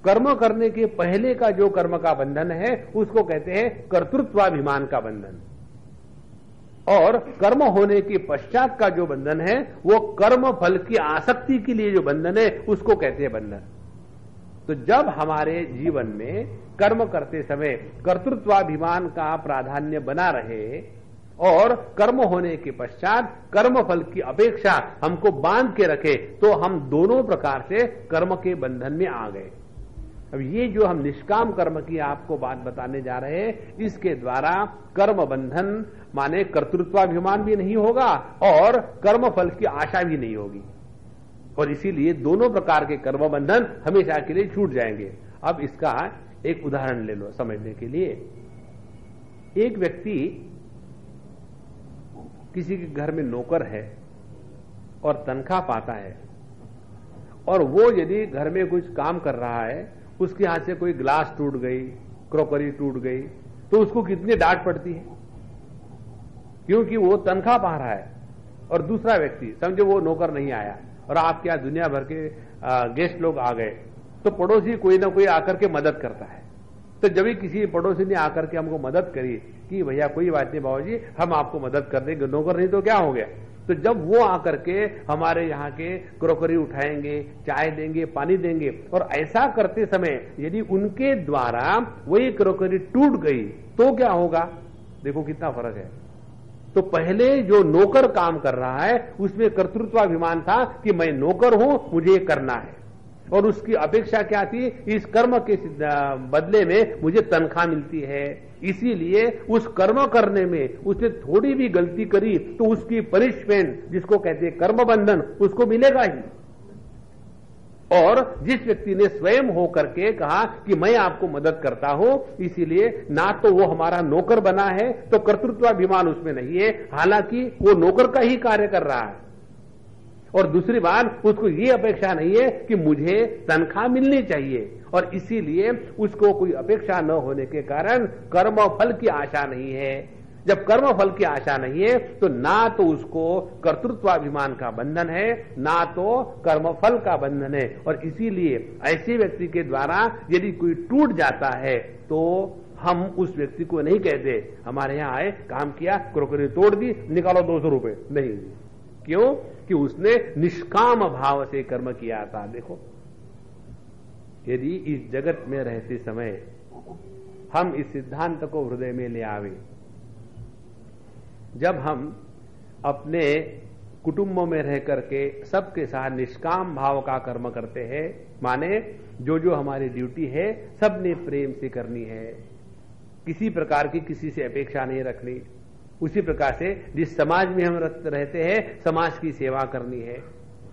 कर्म करने के पहले का जो कर्म का बंधन है उसको कहते हैं कर्तृत्वाभिमान का बंधन, और कर्म होने के पश्चात का जो बंधन है वो कर्म फल की आसक्ति के लिए जो बंधन है उसको कहते हैं बंधन। तो जब हमारे जीवन में कर्म करते समय कर्तृत्वाभिमान का प्राधान्य बना रहे और कर्म होने के पश्चात कर्म फल की अपेक्षा हमको बांध के रखे, तो हम दोनों प्रकार से कर्म के बंधन में आ गए। अब ये जो हम निष्काम कर्म की आपको बात बताने जा रहे हैं, इसके द्वारा कर्म बंधन माने कर्तृत्वाभिमान भी नहीं होगा और कर्म फल की आशा भी नहीं होगी, और इसीलिए दोनों प्रकार के कर्म बंधन हमेशा के लिए छूट जाएंगे। अब इसका एक उदाहरण ले लो समझने के लिए। एक व्यक्ति किसी के घर में नौकर है और तनख्वाह पाता है, और वो यदि घर में कुछ काम कर रहा है, उसके हाथ से कोई ग्लास टूट गई, क्रॉकरी टूट गई, तो उसको कितनी डांट पड़ती है, क्योंकि वो तनख्वाह पा रहा है। और दूसरा व्यक्ति, समझो वो नौकर नहीं आया और आपके यहां दुनिया भर के गेस्ट लोग आ गए, तो पड़ोसी कोई ना कोई आकर के मदद करता है। तो जब भी किसी पड़ोसी ने आकर के हमको मदद करी कि भैया कोई बात नहीं बाबूजी, हम आपको मदद कर देंगे, नौकर नहीं तो क्या हो गया, तो जब वो आकर के हमारे यहाँ के क्रॉकरी उठाएंगे, चाय देंगे, पानी देंगे, और ऐसा करते समय यदि उनके द्वारा वही क्रॉकरी टूट गई तो क्या होगा? देखो कितना फर्क है। तो पहले जो नौकर काम कर रहा है उसमें कर्तृत्वाभिमान था कि मैं नौकर हूं, मुझे करना है, और उसकी अपेक्षा क्या थी? इस कर्म के बदले में मुझे तनख्वाह मिलती है। इसीलिए उस कर्म करने में उसने थोड़ी भी गलती करी तो उसकी पनिशमेंट, जिसको कहते हैं कर्म बंधन, उसको मिलेगा ही। और जिस व्यक्ति ने स्वयं होकर के कहा कि मैं आपको मदद करता हूं, इसीलिए ना तो वो हमारा नौकर बना है, तो कर्तृत्वाभिमान उसमें नहीं है, हालांकि वो नौकर का ही कार्य कर रहा है। और दूसरी बात, उसको ये अपेक्षा नहीं है कि मुझे तनख्वाह मिलनी चाहिए, और इसीलिए उसको कोई अपेक्षा न होने के कारण कर्म फल की आशा नहीं है। जब कर्म फल की आशा नहीं है तो ना तो उसको कर्तृत्वाभिमान का बंधन है, ना तो कर्म फल का बंधन है। और इसीलिए ऐसे व्यक्ति के द्वारा यदि कोई टूट जाता है तो हम उस व्यक्ति को नहीं कहते हमारे यहां आए, काम किया, क्रॉकरी तोड़ दी, निकालो 200 रुपए, नहीं। क्यों? कि उसने निष्काम भाव से कर्म किया था। देखो, यदि इस जगत में रहते समय हम इस सिद्धांत को हृदय में ले आवे, जब हम अपने कुटुंबों में रह करके सबके साथ निष्काम भाव का कर्म करते हैं, माने जो जो हमारी ड्यूटी है सबने प्रेम से करनी है, किसी प्रकार की किसी से अपेक्षा नहीं रखनी, उसी प्रकार से जिस समाज में हम रहते हैं समाज की सेवा करनी है।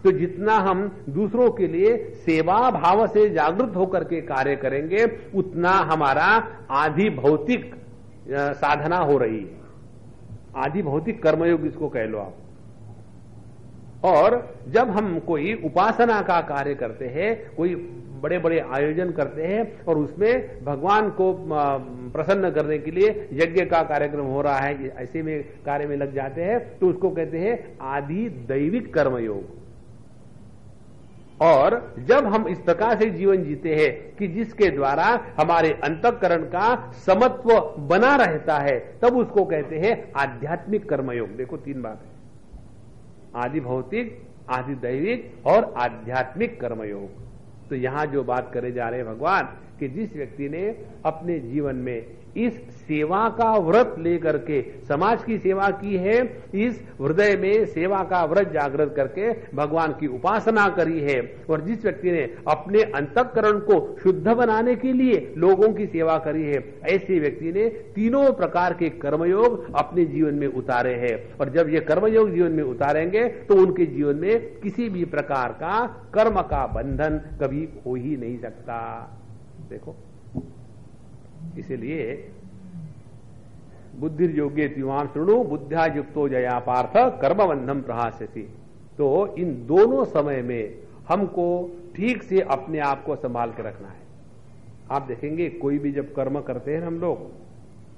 तो जितना हम दूसरों के लिए सेवा भाव से जागृत होकर के कार्य करेंगे, उतना हमारा आधि भौतिक साधना हो रही है, आधि भौतिक कर्मयोग इसको कह लो आप। और जब हम कोई उपासना का कार्य करते हैं, कोई बड़े बड़े आयोजन करते हैं और उसमें भगवान को प्रसन्न करने के लिए यज्ञ का कार्यक्रम हो रहा है, ऐसे में कार्य में लग जाते हैं, तो उसको कहते हैं आदि दैविक कर्मयोग। और जब हम इस प्रकार से जीवन जीते हैं कि जिसके द्वारा हमारे अंतःकरण का समत्व बना रहता है, तब उसको कहते हैं आध्यात्मिक कर्मयोग। देखो, 3 बात है, आदि भौतिक, आदि दैविक और आध्यात्मिक कर्मयोग। तो यहां जो बात करे जा रहे हैं भगवान कि जिस व्यक्ति ने अपने जीवन में इस सेवा का व्रत लेकर के समाज की सेवा की है, इस हृदय में सेवा का व्रत जागृत करके भगवान की उपासना करी है, और जिस व्यक्ति ने अपने अंतःकरण को शुद्ध बनाने के लिए लोगों की सेवा करी है, ऐसे व्यक्ति ने तीनों प्रकार के कर्मयोग अपने जीवन में उतारे हैं। और जब ये कर्मयोग जीवन में उतारेंगे तो उनके जीवन में किसी भी प्रकार का कर्म का बंधन कभी हो ही नहीं सकता। देखो, इसलिए बुद्धिर्योगे त्युमाम शृणु बुद्ध्या युक्तो जया पार्थ कर्मबंधम प्रहास्यसि। तो इन दोनों समय में हमको ठीक से अपने आप को संभाल के रखना है। आप देखेंगे कोई भी जब कर्म करते हैं हम लोग,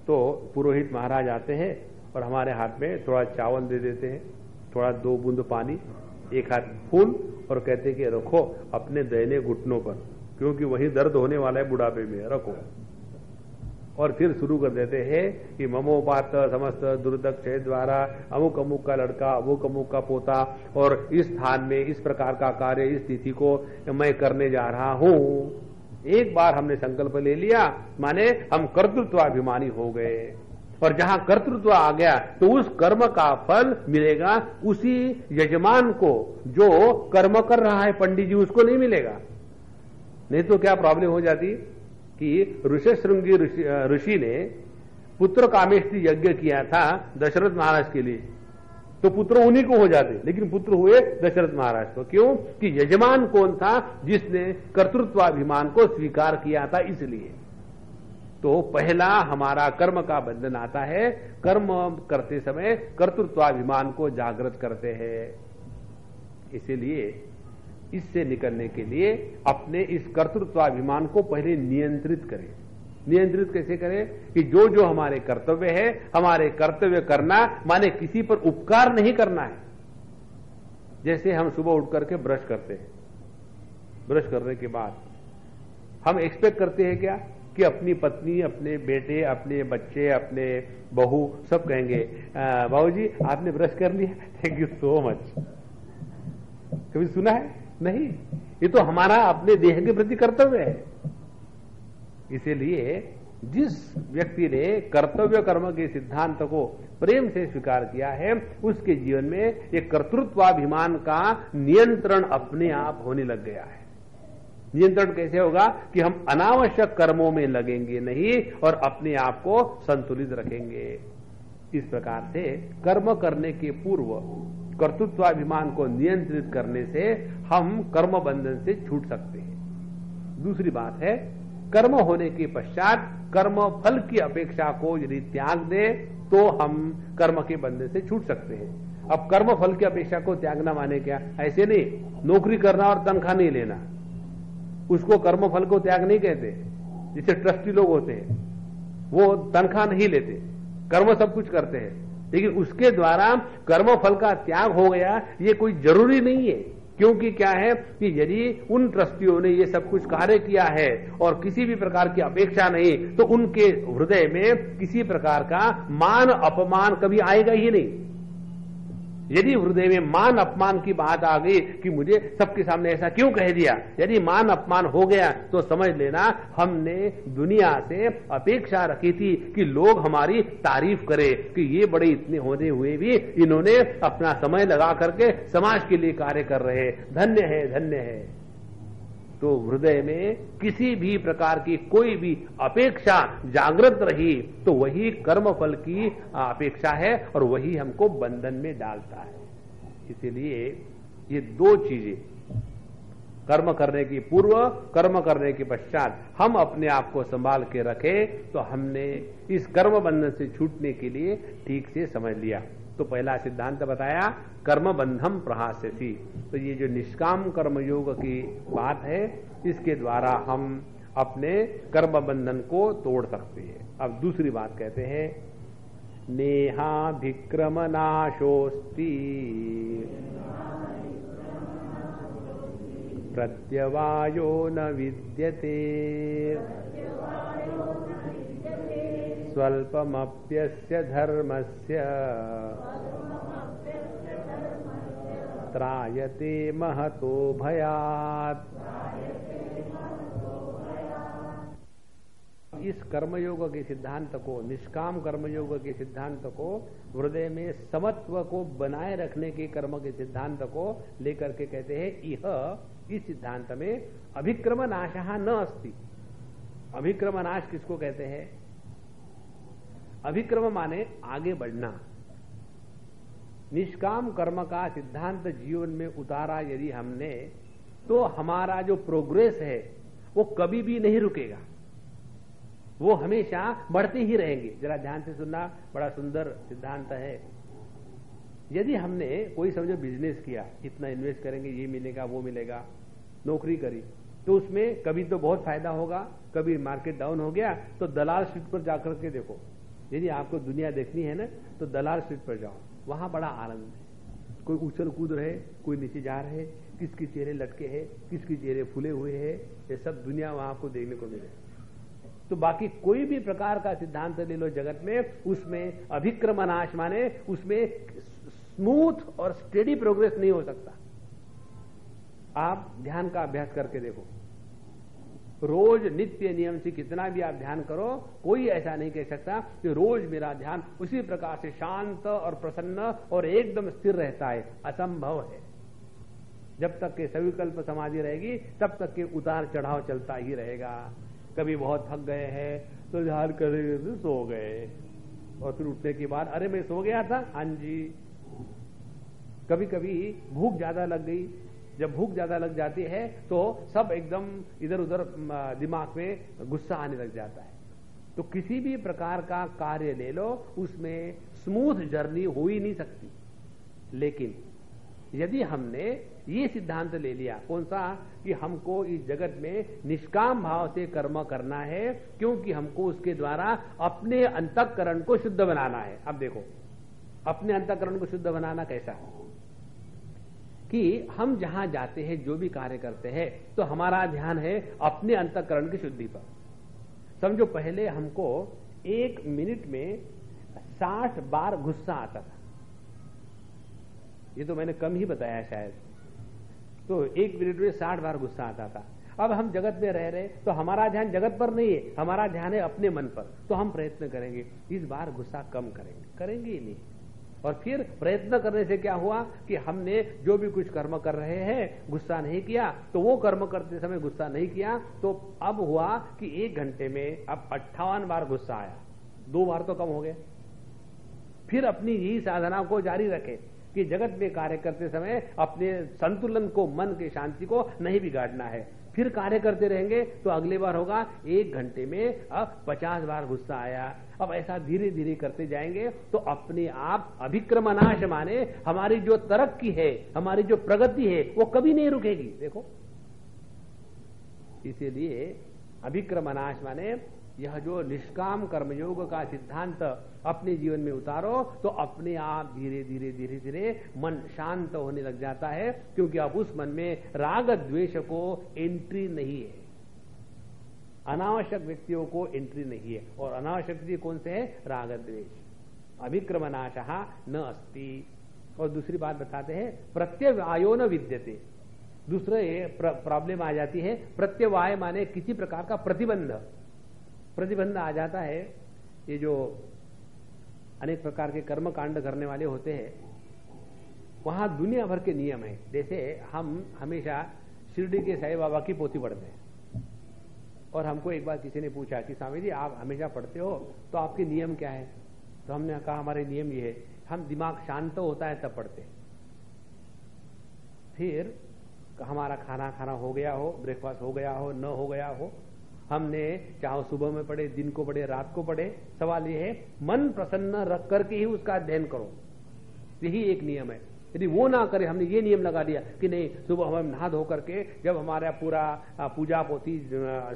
तो पुरोहित महाराज आते हैं और हमारे हाथ में थोड़ा चावल दे देते हैं, थोड़ा 2 बूंद पानी, 1 हाथ फूल, और कहते हैं कि रखो अपने दहिने घुटनों पर, क्योंकि वही दर्द होने वाला है बुढ़ापे में, रखो। और फिर शुरू कर देते हैं कि ममोपात समस्त दुर्दक्षय द्वारा अमुक अमुक का लड़का, अमुक अमुक का पोता, और इस स्थान में इस प्रकार का कार्य, इस तिथि को मैं करने जा रहा हूं। एक बार हमने संकल्प ले लिया, माने हम कर्तृत्वाभिमानी हो गए। और जहां कर्तृत्व आ गया तो उस कर्म का फल मिलेगा उसी यजमान को जो कर्म कर रहा है, पंडित जी, उसको नहीं मिलेगा। नहीं तो क्या प्रॉब्लम हो जाती कि ऋषशृंगी ऋषि ने पुत्र कामेष्टि यज्ञ किया था दशरथ महाराज के लिए, तो पुत्र उन्हीं को हो जाते, लेकिन पुत्र हुए दशरथ महाराज को। क्यों? कि यजमान कौन था? जिसने कर्तृत्वाभिमान को स्वीकार किया था, इसलिए। तो पहला हमारा कर्म का बंधन आता है, कर्म करते समय कर्तृत्वाभिमान को जागृत करते हैं। इसीलिए इससे निकलने के लिए अपने इस कर्तृत्वाभिमान को पहले नियंत्रित करें। नियंत्रित कैसे करें? कि जो जो हमारे कर्तव्य है, हमारे कर्तव्य करना माने किसी पर उपकार नहीं करना है। जैसे हम सुबह उठ करके ब्रश करते हैं, ब्रश करने के बाद हम एक्सपेक्ट करते हैं क्या कि अपनी पत्नी, अपने बेटे, अपने बच्चे, अपने बहू सब कहेंगे बाबूजी आपने ब्रश कर लिया, थैंक यू सो मच। कभी सुना है? नहीं। ये तो हमारा अपने देह के प्रति कर्तव्य है। इसीलिए जिस व्यक्ति ने कर्तव्य कर्म के सिद्धांत को प्रेम से स्वीकार किया है, उसके जीवन में एक कर्तृत्वाभिमान का नियंत्रण अपने आप होने लग गया है। नियंत्रण कैसे होगा? कि हम अनावश्यक कर्मों में लगेंगे नहीं और अपने आप को संतुलित रखेंगे। इस प्रकार से कर्म करने के पूर्व कर्तृत्वाभिमान को नियंत्रित करने से हम कर्म बंधन से छूट सकते हैं। दूसरी बात है, कर्म होने के पश्चात कर्म फल की अपेक्षा को यदि त्याग दे तो हम कर्म के बंधन से छूट सकते हैं। अब कर्म फल की अपेक्षा को त्यागना माने क्या? ऐसे नहीं, नौकरी करना और तनख्वाह नहीं लेना, उसको कर्म फल को त्याग नहीं कहते। जैसे ट्रस्टी लोग होते हैं, वो तनख्वाह नहीं लेते, कर्म सब कुछ करते हैं, लेकिन उसके द्वारा कर्म फल का त्याग हो गया, ये कोई जरूरी नहीं है। क्योंकि क्या है कि यदि उन ट्रस्टियों ने ये सब कुछ कार्य किया है और किसी भी प्रकार की अपेक्षा नहीं, तो उनके हृदय में किसी प्रकार का मान अपमान कभी आएगा ही नहीं। यदि हृदय में मान अपमान की बात आ गई कि मुझे सबके सामने ऐसा क्यों कह दिया, यदि मान अपमान हो गया तो समझ लेना हमने दुनिया से अपेक्षा रखी थी कि लोग हमारी तारीफ करें कि ये बड़े इतने होने हुए भी इन्होंने अपना समय लगा करके समाज के लिए कार्य कर रहे हैं, धन्य है, धन्य है। तो हृदय में किसी भी प्रकार की कोई भी अपेक्षा जागृत रही तो वही कर्म फल की अपेक्षा है और वही हमको बंधन में डालता है। इसीलिए ये दो चीजें, कर्म करने की पूर्व, कर्म करने के पश्चात हम अपने आप को संभाल के रखें तो हमने इस कर्म बंधन से छूटने के लिए ठीक से समझ लिया। तो पहला सिद्धांत बताया कर्म बंधम प्रहास्यसि। तो ये जो निष्काम कर्मयोग की बात है, इसके द्वारा हम अपने कर्म बंधन को तोड़ सकते हैं। अब दूसरी बात कहते हैं, नेहाभिक्रम नाशोस्ति प्रत्यवायो न विद्यते स्वल्पमप्यस्य धर्मस्य त्रायते महतो भयात्। इस कर्मयोग के सिद्धांत को, निष्काम कर्मयोग के सिद्धांत को, हृदय में समत्व को बनाए रखने के कर्म के सिद्धांत को लेकर के कहते हैं, यह इस सिद्धांत में अभिक्रम नाशः न अस्ति। अभिक्रम नाश किसको कहते हैं? अभिक्रम माने आगे बढ़ना। निष्काम कर्म का सिद्धांत जीवन में उतारा यदि हमने, तो हमारा जो प्रोग्रेस है वो कभी भी नहीं रुकेगा, वो हमेशा बढ़ते ही रहेंगे। जरा ध्यान से सुनना, बड़ा सुंदर सिद्धांत है। यदि हमने कोई समझो बिजनेस किया, इतना इन्वेस्ट करेंगे, ये मिलेगा, वो मिलेगा, नौकरी करी, तो उसमें कभी तो बहुत फायदा होगा, कभी मार्केट डाउन हो गया तो दलाल स्ट्रीट पर जाकर के देखो। यदि आपको दुनिया देखनी है ना, तो दलाल स्ट्रीट पर जाओ, वहां बड़ा आनंद है। कोई उछल कूद रहे, कोई नीचे जा रहे, किसके चेहरे लटके हैं, किसके चेहरे फूले हुए हैं, ये सब दुनिया वहां आपको देखने को मिले। तो बाकी कोई भी प्रकार का सिद्धांत ले लो जगत में, उसमें अभिक्रम नाश माने उसमें स्मूथ और स्टेडी प्रोग्रेस नहीं हो सकता। आप ध्यान का अभ्यास करके देखो, रोज नित्य नियम से कितना भी आप ध्यान करो, कोई ऐसा नहीं कह सकता कि रोज मेरा ध्यान उसी प्रकार से शांत और प्रसन्न और एकदम स्थिर रहता है। असंभव है। जब तक के सविकल्प समाधि रहेगी तब तक के उतार चढ़ाव चलता ही रहेगा। कभी बहुत थक गए हैं तो ध्यान करेंगे तो सो गए, और फिर उठने के बाद अरे मैं सो गया था, हाँ जी। कभी कभी भूख ज्यादा लग गई, जब भूख ज्यादा लग जाती है तो सब एकदम इधर उधर दिमाग में गुस्सा आने लग जाता है। तो किसी भी प्रकार का कार्य ले लो, उसमें स्मूथ जर्नी हो ही नहीं सकती। लेकिन यदि हमने ये सिद्धांत ले लिया, कौन सा, कि हमको इस जगत में निष्काम भाव से कर्म करना है, क्योंकि हमको उसके द्वारा अपने अंतःकरण को शुद्ध बनाना है। अब देखो, अपने अंतःकरण को शुद्ध बनाना कैसा है कि हम जहां जाते हैं, जो भी कार्य करते हैं, तो हमारा ध्यान है अपने अंतःकरण की शुद्धि पर। समझो पहले हमको 1 मिनट में 60 बार गुस्सा आता था, ये तो मैंने कम ही बताया शायद। तो 1 मिनट में 60 बार गुस्सा आता था। अब हम जगत में रह रहे, तो हमारा ध्यान जगत पर नहीं है, हमारा ध्यान है अपने मन पर। तो हम प्रयत्न करेंगे इस बार गुस्सा कम करेंगे ही नहीं। और फिर प्रयत्न करने से क्या हुआ कि हमने जो भी कुछ कर्म कर रहे हैं गुस्सा नहीं किया, तो वो कर्म करते समय गुस्सा नहीं किया, तो अब हुआ कि 1 घंटे में अब 58 बार गुस्सा आया, 2 बार तो कम हो गए। फिर अपनी यही साधना को जारी रखें कि जगत में कार्य करते समय अपने संतुलन को, मन की शांति को नहीं बिगाड़ना है। फिर कार्य करते रहेंगे तो अगले बार होगा 1 घंटे में अब 50 बार गुस्सा आया। अब ऐसा धीरे धीरे करते जाएंगे तो अपने आप अभिक्रमनाश माने हमारी जो तरक्की है, हमारी जो प्रगति है, वो कभी नहीं रुकेगी। देखो, इसीलिए अभिक्रमनाश माने यह जो निष्काम कर्मयोग का सिद्धांत अपने जीवन में उतारो तो अपने आप धीरे धीरे धीरे धीरे मन शांत होने लग जाता है, क्योंकि अब उस मन में राग द्वेष को एंट्री नहीं है, अनावश्यक व्यक्तियों को एंट्री नहीं है। और अनावश्यक व्यक्ति कौन से है? राग द्वेष। अभिक्रमनाशः न अस्ति। और दूसरी बात बताते हैं, प्रत्यवायो न विद्यते। दूसरे प्रॉब्लम आ जाती है, प्रत्यवाय माने किसी प्रकार का प्रतिबंध आ जाता है। ये जो अनेक प्रकार के कर्म कांड करने वाले होते हैं, वहां दुनिया भर के नियम है। जैसे हम हमेशा शिरडी के साईं बाबा की पोथी पढ़ते हैं, और हमको एक बार किसी ने पूछा कि स्वामी जी आप हमेशा पढ़ते हो, तो आपके नियम क्या है? तो हमने कहा हमारे नियम ये है, हम दिमाग शांत होता है तब पढ़ते हैं। फिर हमारा खाना हो गया हो, ब्रेकफास्ट हो गया हो, न हो गया हो, हमने चाहे सुबह में पढ़े, दिन को पढ़े, रात को पढ़े, सवाल ये है मन प्रसन्न रख करके ही उसका अध्ययन करो। यही एक नियम है। यदि वो ना करे, हमने ये नियम लगा दिया कि नहीं सुबह हम नहा धो करके जब हमारा पूरा पूजा पोथी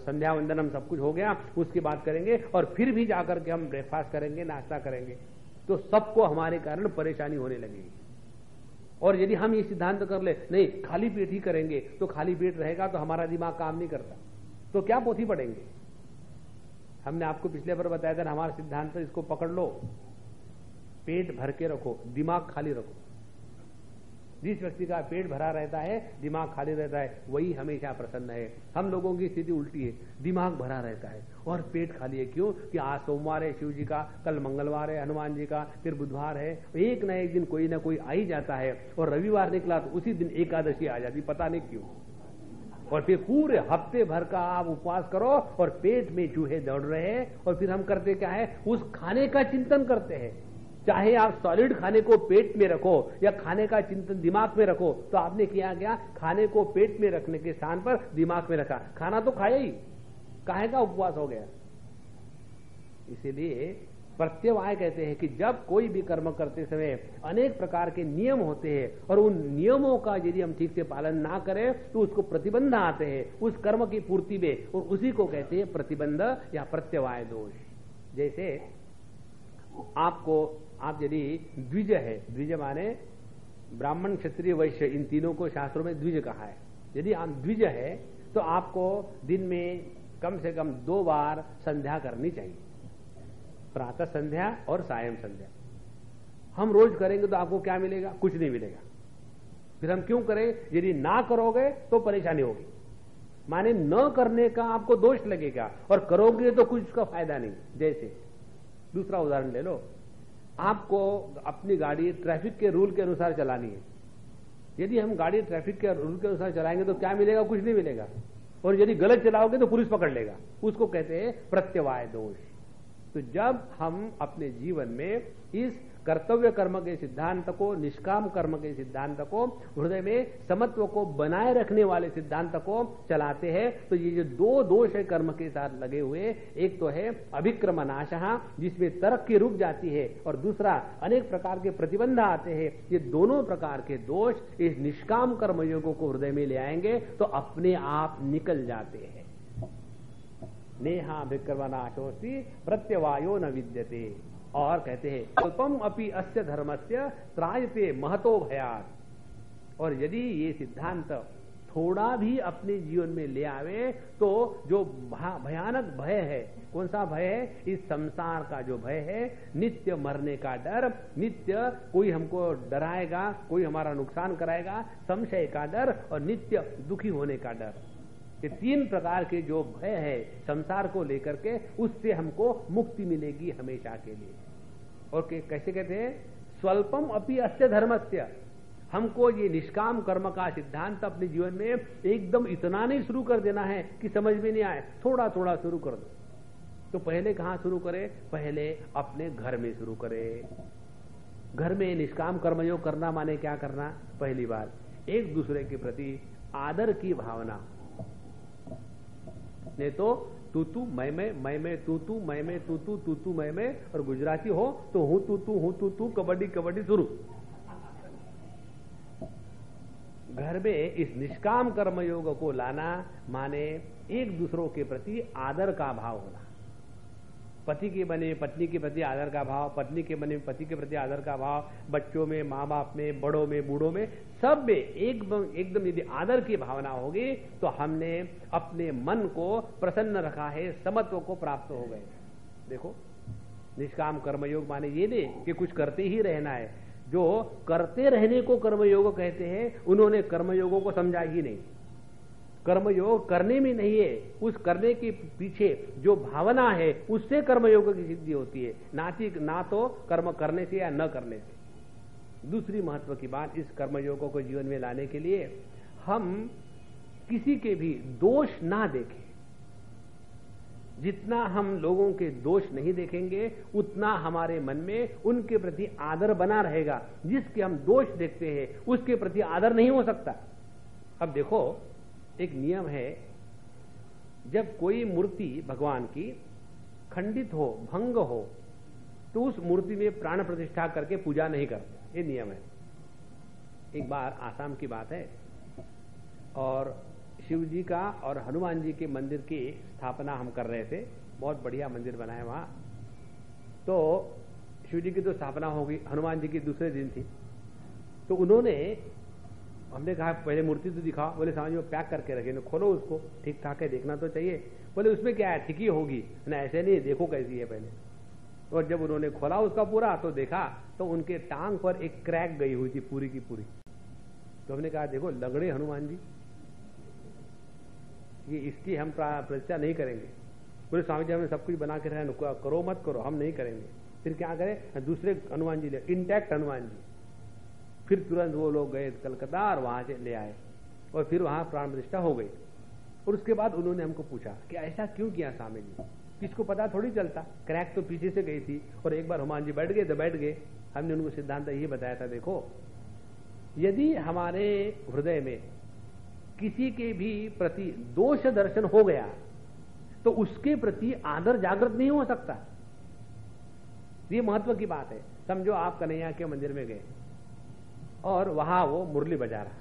संध्या वंदन हम सब कुछ हो गया उसके बाद करेंगे, और फिर भी जाकर के हम ब्रेकफास्ट करेंगे, नाश्ता करेंगे, तो सबको हमारे कारण परेशानी होने लगेगी। और यदि हम ये सिद्धांत कर ले नहीं खाली पेट ही करेंगे, तो खाली पेट रहेगा तो हमारा दिमाग काम नहीं करता, तो क्या पोथी पढ़ेंगे? हमने आपको पिछले बार बताया था, हमारा सिद्धांत इसको पकड़ लो, पेट भर के रखो, दिमाग खाली रखो। जिस व्यक्ति का पेट भरा रहता है, दिमाग खाली रहता है, वही हमेशा प्रसन्न है। हम लोगों की स्थिति उल्टी है, दिमाग भरा रहता है और पेट खाली है। क्यों? कि आज सोमवार है शिव जी का, कल मंगलवार है हनुमान जी का, फिर बुधवार है, एक ना एक दिन कोई ना कोई आ ही जाता है, और रविवार निकला तो उसी दिन एकादशी आ जाती, पता नहीं क्यों। और फिर पूरे हफ्ते भर का आप उपवास करो और पेट में चूहे दौड़ रहे हैं, और फिर हम करते क्या है, उस खाने का चिंतन करते हैं। चाहे आप सॉलिड खाने को पेट में रखो या खाने का चिंतन दिमाग में रखो, तो आपने किया क्या, खाने को पेट में रखने के स्थान पर दिमाग में रखा, खाना तो खाया ही, काहे का उपवास हो गया। इसीलिए प्रत्यवाय कहते हैं कि जब कोई भी कर्म करते समय अनेक प्रकार के नियम होते हैं, और उन नियमों का यदि हम ठीक से पालन ना करें तो उसको प्रतिबंध आते हैं उस कर्म की पूर्ति में, और उसी को कहते हैं प्रतिबंध या प्रत्यवाय दोष। जैसे आप यदि द्विज है, द्विज माने ब्राह्मण क्षत्रिय वैश्य, इन तीनों को शास्त्रों में द्विज कहा है। यदि आप द्विज है तो आपको दिन में कम से कम 2 बार संध्या करनी चाहिए, प्रातः संध्या और सायं संध्या। हम रोज करेंगे तो आपको क्या मिलेगा? कुछ नहीं मिलेगा। फिर हम क्यों करें? यदि ना करोगे तो परेशानी होगी। माने न करने का आपको दोष लगेगा और करोगे तो कुछ उसका फायदा नहीं। जैसे दूसरा उदाहरण ले लो, आपको अपनी गाड़ी ट्रैफिक के रूल के अनुसार चलानी है। यदि हम गाड़ी ट्रैफिक के रूल के अनुसार चलाएंगे तो क्या मिलेगा? कुछ नहीं मिलेगा। और यदि गलत चलाओगे तो पुलिस पकड़ लेगा। उसको कहते हैं प्रत्यवाय दोष। तो जब हम अपने जीवन में इस कर्तव्य कर्म के सिद्धांत को, निष्काम कर्म के सिद्धांत को, हृदय में समत्व को बनाए रखने वाले सिद्धांत को चलाते हैं, तो ये जो दो दोष है कर्म के साथ लगे हुए, एक तो है अभिक्रमनाशः जिसमें तर्क की रुक जाती है, और दूसरा अनेक प्रकार के प्रतिबंध आते हैं। ये दोनों प्रकार के दोष इस निष्काम कर्मयोगों को हृदय में ले आएंगे तो अपने आप निकल जाते हैं। नेहा विक्रमनाशोस्ति प्रत्यवायो न विद्यते। और कहते हैं अल्पम अपि अस्य धर्मस्य त्रायते महतो भयात्। और यदि ये सिद्धांत थोड़ा भी अपने जीवन में ले आवे तो जो भयानक भय है, कौन सा भय है? इस संसार का जो भय है, नित्य मरने का डर, नित्य कोई हमको डराएगा, कोई हमारा नुकसान कराएगा, संशय का डर और नित्य दुखी होने का डर। ये तीन प्रकार के जो भय है संसार को लेकर के, उससे हमको मुक्ति मिलेगी हमेशा के लिए। और कैसे कहते हैं? स्वल्पम अपि अस्य धर्मस्य। हमको ये निष्काम कर्म का सिद्धांत अपने जीवन में एकदम इतना नहीं शुरू कर देना है कि समझ में नहीं आए, थोड़ा थोड़ा शुरू कर दो। तो पहले कहां शुरू करें? पहले अपने घर में शुरू करें। घर में निष्काम कर्मयोग करना माने क्या करना? पहली बार एक दूसरे के प्रति आदर की भावना। नहीं तो तू तू मैं तू तू मैं तू तू तू तू मैं, और गुजराती हो तो हूं तू तू कबड्डी कबड्डी शुरू। घर में इस निष्काम कर्मयोग को लाना माने एक दूसरों के प्रति आदर का भाव होना। पति के बने पत्नी के प्रति आदर का भाव, पत्नी के बने पति के प्रति आदर का भाव, बच्चों में, माँ बाप में, बड़ों में, बूढ़ों में, सब में एकदम यदि आदर की भावना होगी तो हमने अपने मन को प्रसन्न रखा है, समत्व को प्राप्त हो गए। देखो, निष्काम कर्मयोग माने ये नहीं कि कुछ करते ही रहना है। जो करते रहने को कर्मयोग कहते हैं, उन्होंने कर्मयोगों को समझा ही नहीं। कर्मयोग करने में नहीं है, उस करने के पीछे जो भावना है उससे कर्मयोग की सिद्धि होती है, ना तो कर्म करने से या न करने से। दूसरी महत्व की बात, इस कर्मयोगों को जीवन में लाने के लिए हम किसी के भी दोष ना देखें। जितना हम लोगों के दोष नहीं देखेंगे उतना हमारे मन में उनके प्रति आदर बना रहेगा। जिसके हम दोष देखते हैं उसके प्रति आदर नहीं हो सकता। अब देखो, एक नियम है, जब कोई मूर्ति भगवान की खंडित हो, भंग हो, तो उस मूर्ति में प्राण प्रतिष्ठा करके पूजा नहीं करते। ये नियम है। एक बार आसाम की बात है, और शिव जी का और हनुमान जी के मंदिर की स्थापना हम कर रहे थे। बहुत बढ़िया मंदिर बना है वहां। तो शिव जी की तो स्थापना होगी, हनुमान जी की दूसरे दिन थी। तो हमने कहा पहले मूर्ति तो दिखाओ। बोले स्वामी जी वो पैक करके रखे, खोलो उसको, ठीक ठाक है, देखना तो चाहिए। बोले उसमें क्या है, ठीक ही होगी ना, ऐसे नहीं, देखो कैसी है पहले। और जब उन्होंने खोला उसका पूरा तो देखा तो उनके टांग पर एक क्रैक गई हुई थी पूरी की पूरी। तो हमने कहा देखो लगड़े हनुमान जी, ये इसकी हम प्रतिष्ठा नहीं करेंगे। बोले स्वामी जी हमने सब कुछ बना के रखा, करो मत करो, हम नहीं करेंगे। फिर क्या करें, दूसरे हनुमान जी ले, इंटैक्ट हनुमान जी। फिर तुरंत वो लोग गए कलकत्ता और वहां से ले आए, और फिर वहां प्राण प्रतिष्ठा हो गई। और उसके बाद उन्होंने हमको पूछा कि ऐसा क्यों किया स्वामी जी, किसको पता थोड़ी चलता, क्रैक तो पीछे से गई थी, और एक बार हनुमान जी बैठ गए तो बैठ गए। हमने उनको सिद्धांत ये बताया था, देखो यदि हमारे हृदय में किसी के भी प्रति दोष दर्शन हो गया तो उसके प्रति आदर जागृत नहीं हो सकता। ये महत्व की बात है। समझो आप कन्हैया के मंदिर में गए और वहां वो मुरली बजा रहा,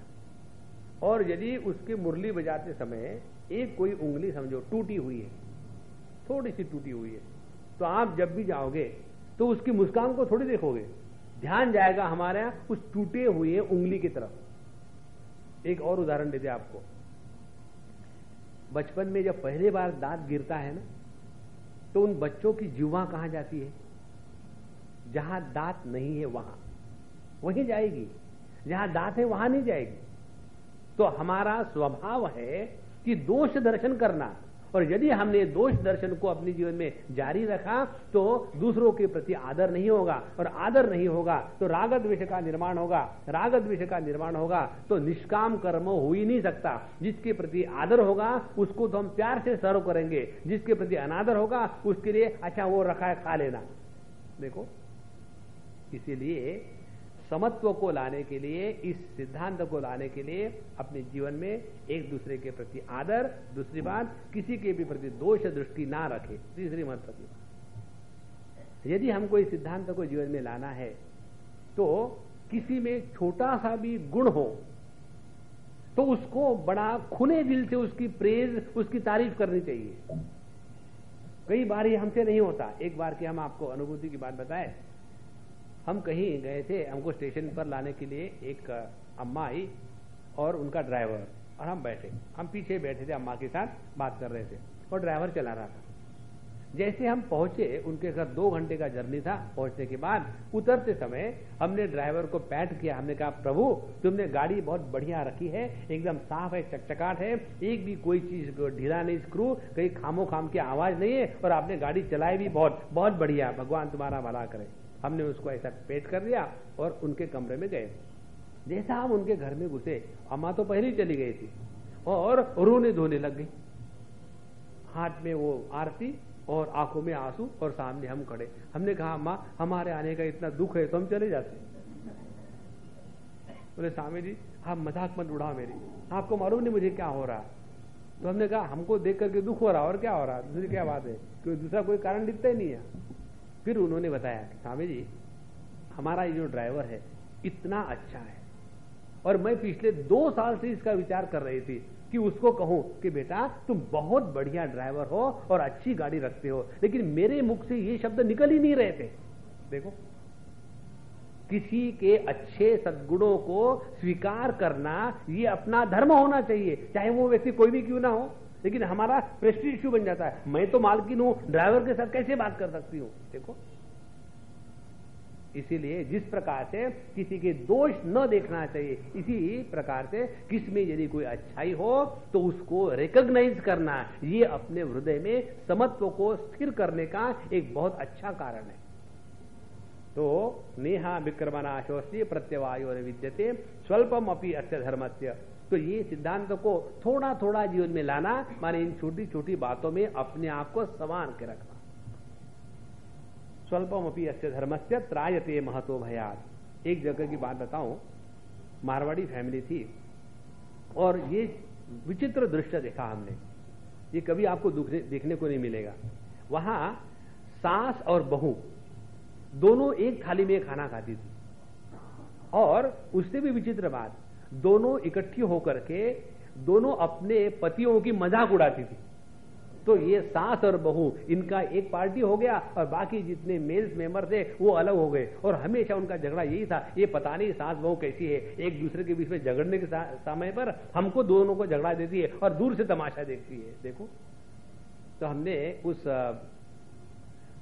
और यदि उसकी मुरली बजाते समय एक कोई उंगली समझो टूटी हुई है, थोड़ी सी टूटी हुई है, तो आप जब भी जाओगे तो उसकी मुस्कान को थोड़ी देखोगे, ध्यान जाएगा हमारा उस टूटे हुए उंगली की तरफ। एक और उदाहरण देते आपको, बचपन में जब पहली बार दांत गिरता है ना, तो उन बच्चों की जीवा कहां जाती है, जहां दांत नहीं है वहीं जाएगी, जहां दांत है वहां नहीं जाएगी। तो हमारा स्वभाव है कि दोष दर्शन करना, और यदि हमने दोष दर्शन को अपने जीवन में जारी रखा तो दूसरों के प्रति आदर नहीं होगा, और आदर नहीं होगा तो राग द्वेष का निर्माण होगा, राग द्वेष का निर्माण होगा तो निष्काम कर्म हो ही नहीं सकता। जिसके प्रति आदर होगा उसको तो हम प्यार से सर्व करेंगे, जिसके प्रति अनादर होगा उसके लिए अच्छा वो रखा है खा लेना। देखो, इसीलिए समत्व को लाने के लिए, इस सिद्धांत को लाने के लिए अपने जीवन में एक दूसरे के प्रति आदर, दूसरी बात किसी के भी प्रति दोष दृष्टि ना रखे, तीसरी महत्व की। यदि हमको इस सिद्धांत को जीवन में लाना है तो किसी में छोटा सा भी गुण हो तो उसको बड़ा खुले दिल से उसकी प्रेज, उसकी तारीफ करनी चाहिए। कई बार ये हमसे नहीं होता। एक बार की हम आपको अनुभूति की बात बताएं, हम कहीं गए थे, हमको स्टेशन पर लाने के लिए एक अम्मा आई और उनका ड्राइवर, और हम बैठे, हम पीछे बैठे थे, अम्मा के साथ बात कर रहे थे और ड्राइवर चला रहा था। जैसे हम पहुंचे, उनके घर 2 घंटे का जर्नी था। पहुंचने के बाद उतरते समय हमने ड्राइवर को पैट किया, हमने कहा प्रभु तुमने गाड़ी बहुत बढ़िया रखी है, एकदम साफ है, चकचकाट है, एक भी कोई चीज ढीला नहीं, स्क्रू कहीं खामो खाम की आवाज नहीं है, और आपने गाड़ी चलाई भी बहुत बहुत बढ़िया, भगवान तुम्हारा भला करे। हमने उसको ऐसा पेट कर दिया और उनके कमरे में गए। जैसा हम उनके घर में घुसे, अम्मा तो पहले ही चली गई थी और रोने धोने लग गई, हाथ में वो आरती और आंखों में आंसू, और सामने हम खड़े। हमने कहा अम्मा हमारे आने का इतना दुख है तो हम चले जाते। बोले स्वामी जी आप मजाक मत उड़ाओ मेरी, आपको मालूम नहीं मुझे क्या हो रहा। तो हमने कहा हमको देख करके दुख हो रहा, और क्या हो रहा, दूसरी क्या बात है, क्योंकि दूसरा कोई कारण दिखता ही नहीं है। फिर उन्होंने बताया कि स्वामी जी हमारा ये जो ड्राइवर है इतना अच्छा है, और मैं पिछले 2 साल से इसका विचार कर रही थी कि उसको कहूं कि बेटा तुम बहुत बढ़िया ड्राइवर हो और अच्छी गाड़ी रखते हो, लेकिन मेरे मुख से ये शब्द निकल ही नहीं रहे थे। देखो, किसी के अच्छे सद्गुणों को स्वीकार करना ये अपना धर्म होना चाहिए, चाहे वो व्यक्ति कोई भी क्यों ना हो। लेकिन हमारा प्रेस्टीज इश्यू बन जाता है, मैं तो मालकिन हूं, ड्राइवर के साथ कैसे बात कर सकती हूं। देखो, इसीलिए जिस प्रकार से किसी के दोष न देखना चाहिए, इसी प्रकार से किसमें यदि कोई अच्छाई हो तो उसको रिकॉग्नाइज करना, ये अपने हृदय में समत्व को स्थिर करने का एक बहुत अच्छा कारण है। तो नेहा विक्रमनाशोस्ति प्रत्यवायो विद्यते स्वल्पम अपि अस्य धर्मस्य। तो ये सिद्धांत को थोड़ा थोड़ा जीवन में लाना, माने इन छोटी छोटी बातों में अपने आप को संवार के रखना। स्वल्पम अपि अस्य धर्मस्य त्रायते महतो भयात्। एक जगह की बात बताऊं, मारवाड़ी फैमिली थी और ये विचित्र दृश्य देखा हमने, ये कभी आपको देखने को नहीं मिलेगा। वहां सास और बहू दोनों एक थाली में खाना खाती थी, और उससे भी विचित्र बात, दोनों इकट्ठी होकर के दोनों अपने पतियों की मजाक उड़ाती थी। तो ये सास और बहू इनका एक पार्टी हो गया और बाकी जितने मेल्स मेंबर थे वो अलग हो गए, और हमेशा उनका झगड़ा यही था, ये पता नहीं सास बहू कैसी है, एक दूसरे के बीच में झगड़ने के समय पर हमको दोनों को झगड़ा देती है और दूर से तमाशा देखती है। देखो, तो हमने उस